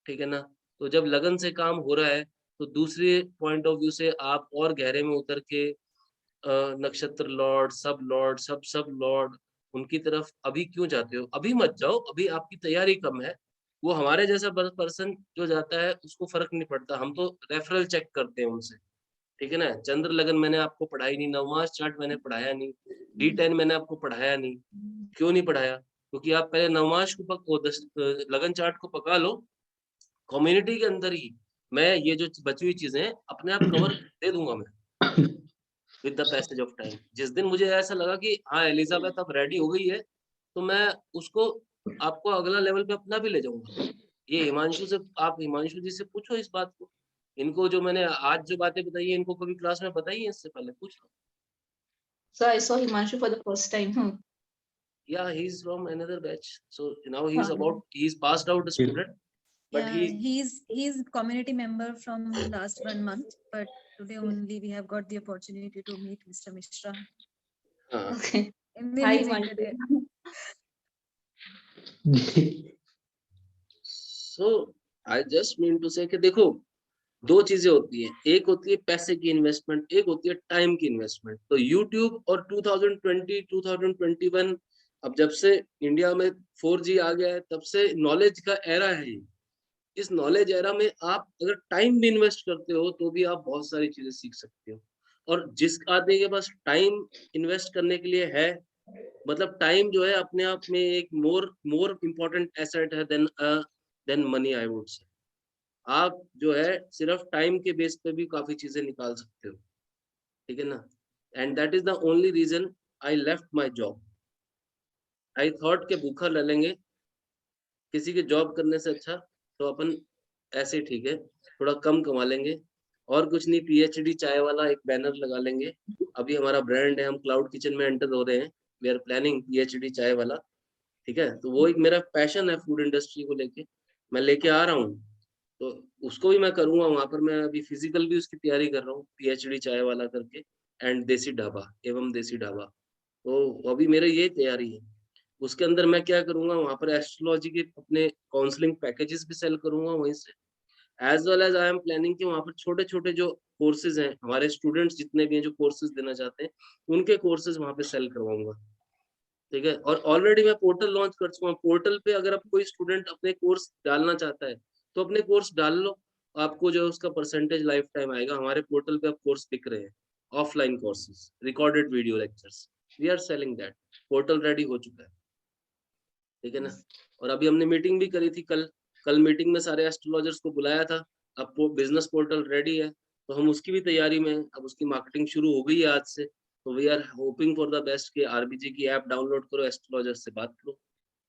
ठीक है ना। तो जब लगन से काम हो रहा है तो दूसरे पॉइंट ऑफ व्यू से आप और गहरे में उतर के नक्षत्र लॉर्ड, सब लॉर्ड, उनकी तरफ अभी क्यों जाते हो, अभी मत जाओ, अभी आपकी तैयारी कम है। वो हमारे जैसा पर्सन जो जाता है उसको फर्क नहीं पड़ता, हम तो रेफरल चेक करते हैं उनसे, ठीक है ना। चंद्र लगन मैंने आपको पढ़ाई नहीं, नवमास चार्ट मैंने पढ़ाया नहीं, D10 मैंने आपको पढ़ाया नहीं। क्यों नहीं पढ़ाया? क्योंकि आप पहले नवमास को लगन चार्ट को पका लो, कम्युनिटी के अंदर ही मैं ये जो बची हुई चीजें अपने आप कवर दे दूंगा मैं with the passage of time. जिस दिन मुझे ऐसा लगा कि हाँ एलिजाबेथ अब रेडी हो गई है, तो मैं उसको आपको अगला लेवल पे अपना भी ले जाऊंगा। ये हिमांशु से, आप हिमांशु जी से पूछो इस बात को, इनको जो मैंने आज जो बातें बताई है इनको कभी क्लास में बताई है इससे पहले, पूछ लो। So I saw Himanshu for the first time. Yeah, he's from another batch, so now he's passed out a student, but yeah he's community member from last 1 month but today only we have got the opportunity to meet Mr. Mishra Okay. in the Hi, meeting today Himanshu. so I just mean to say कि देखो दो चीजें होती है, एक होती है पैसे की इन्वेस्टमेंट, एक होती है टाइम की इन्वेस्टमेंट। तो YouTube और 2020 2021 अब जब से इंडिया में 4G आ गया है तब से नॉलेज का एरा है ये। इस नॉलेज एरा में आप अगर टाइम भी इन्वेस्ट करते हो तो भी आप बहुत सारी चीजें सीख सकते हो। और जिस आदमी के पास टाइम इन्वेस्ट करने के लिए है, मतलब टाइम जो है अपने आप में एक मोर इम्पोर्टेंट एसेट है then money, I would say. आप जो है सिर्फ टाइम के बेस पे भी काफी चीजें निकाल सकते हो, ठीक है ना। And that is the only reason I left my job. I thought के भूखा रह लेंगे, किसी के जॉब करने से अच्छा तो अपन ऐसे ठीक है थोड़ा कम कमा लेंगे, और कुछ नहीं, PhD चाय वाला एक बैनर लगा लेंगे। अभी हमारा ब्रांड है, हम क्लाउड किचन में एंटर हो रहे हैं, वी आर प्लानिंग PhD चाय वाला, ठीक है। तो वो एक मेरा पैशन है फूड इंडस्ट्री को लेके, मैं लेके आ रहा हूँ, तो उसको भी मैं करूंगा। वहां पर मैं अभी फिजिकल भी उसकी तैयारी कर रहा हूँ, PhD चाय वाला करके, एंड देसी ढाबा एवं देसी ढाबा। तो अभी मेरे ये तैयारी है। उसके अंदर मैं क्या करूंगा, वहां पर एस्ट्रोलॉजी के अपने काउंसलिंग पैकेजेस भी सेल करूंगा वहीं से, as well as I am planning कि वहां पर छोटे छोटे जो कोर्सेज हैं, हमारे स्टूडेंट्स जितने भी हैं जो कोर्सेज देना चाहते हैं, उनके कोर्सेज वहां पे सेल करवाऊंगा, ठीक है। और ऑलरेडी मैं पोर्टल लॉन्च कर चुका हूँ। पोर्टल पे अगर आप कोई स्टूडेंट अपने कोर्स डालना चाहता है तो अपने कोर्स डाल लो, आपको जो है उसका परसेंटेज लाइफ टाइम आएगा। हमारे पोर्टल पे अब कोर्स बिक रहे हैं, offline courses, recorded video lectures, we are selling that. Portal ready हो चुका है, ठीक है ना। और अभी हमने मीटिंग भी करी थी कल मीटिंग में सारे एस्ट्रोलॉजर्स को बुलाया था। अब बिजनेस पोर्टल रेडी है, तो हम उसकी भी तैयारी में हैं। अब उसकी मार्केटिंग शुरू हो गई है आज से, तो we are hoping for the best कि RBG की ऐप डाउनलोड करो, एस्ट्रोलॉजर से बात करो,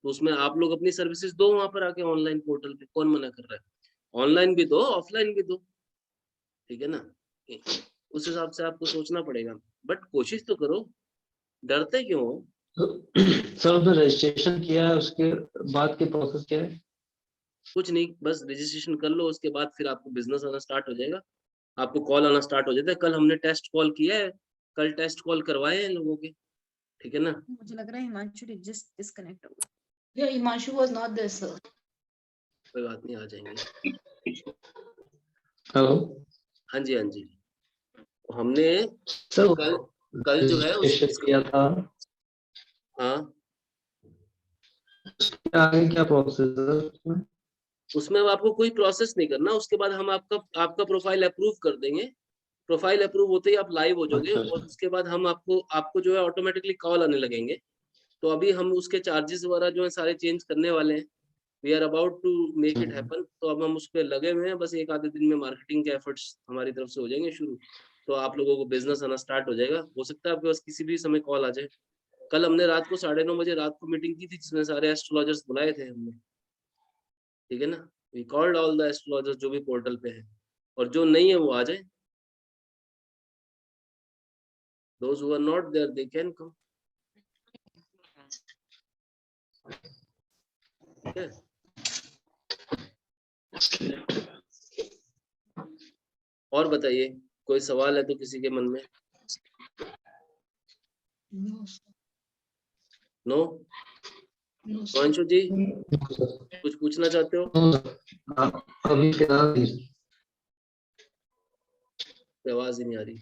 तो उसमें आप लोग अपनी सर्विसेज दो वहां पर आके ऑनलाइन पोर्टल पे, कौन मना कर रहा है। ऑनलाइन भी दो, ऑफलाइन भी दो, ठीक है ना। उस हिसाब से आपको सोचना पड़ेगा, बट कोशिश तो करो, डरते क्यों हो। सर उसने रजिस्ट्रेशन किया है, उसके बाद की प्रोसेस क्या है? कुछ नहीं, बस रजिस्ट्रेशन कर लो, उसके बाद फिर आपको बिजनेस आना स्टार्ट हो जाएगा, आपको कॉल आना स्टार्ट हो जाता है। कल हमने टेस्ट कॉल किया है, कल टेस्ट कॉल करवाए हैं लोगों के, ठीक है ना। मुझे लग रहा है हिमांशु जस्ट डिस्कनेक्ट हो गया। Yeah, Himanshu was not there, sir. कोई बात नहीं, आ जाएंगे। हेलो हाँ जी, हाँ जी। हमने सर, कल जो है रजिस्ट्रेशन किया था, हाँ, आगे क्या प्रोसेस है उसमें? उसमें अब आपको कोई प्रोसेस नहीं करना, उसके बाद हम आपका प्रोफाइल अप्रूव कर देंगे। प्रोफाइल अप्रूव होते ही आप लाइव हो जाओगे, अच्छा, और उसके बाद हम आपको जो है ऑटोमेटिकली कॉल आने लगेंगे। तो अभी हम उसके चार्जेस वगैरह जो है सारे चेंज करने वाले हैं, we are about to make it happen. तो अब हम उस पर लगे हुए हैं, बस एक आधे दिन में मार्केटिंग के एफर्ट्स हमारी तरफ से हो जाएंगे शुरू, तो आप लोगों को बिजनेस आना स्टार्ट हो जाएगा। हो सकता है आपके पास किसी भी समय कॉल आ जाए। कल हमने रात को 9:30 बजे रात को मीटिंग की थी, जिसमें सारे एस्ट्रोलॉजर्स बुलाए थे हमने, ठीक है ना। We called all the astrologers जो भी पोर्टल पे है, और जो नहीं है वो आ जाए, those who are not there they can come, ठीक है। और बताइए, कोई सवाल है तो किसी के मन में? नो? हिमांशु जी कुछ पूछना चाहते हो? अभी फिलहाल नहीं। आवाज ही नहीं आ रही।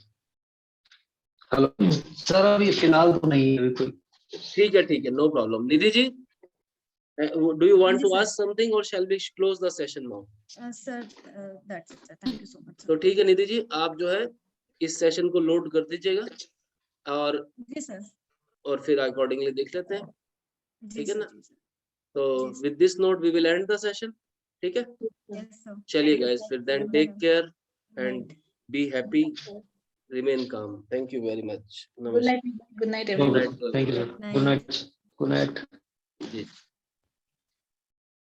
हेलो सर, अभी फिलहाल तो नहीं है अभी कोई। ठीक है, no problem. Nidhi ji, do you want to sir. Ask something और shall we close the session now? Sir that's it sir, thank you so much तो ठीक है निधि जी, आप जो है इस सेशन को लोड कर दीजिएगा, और जी सर। और फिर अकॉर्डिंगली देख लेते हैं, जी ठीक है सर, ना। जी सर। तो जी sir. With this note we will end the session, ठीक है। Yes sir. चलिए गाइस, फिर then take care Good and night. Be happy, remain calm. Thank you very much. Good Namaste. night. Good night, everyone. Good night. Thank you sir, good night, good night. Ji.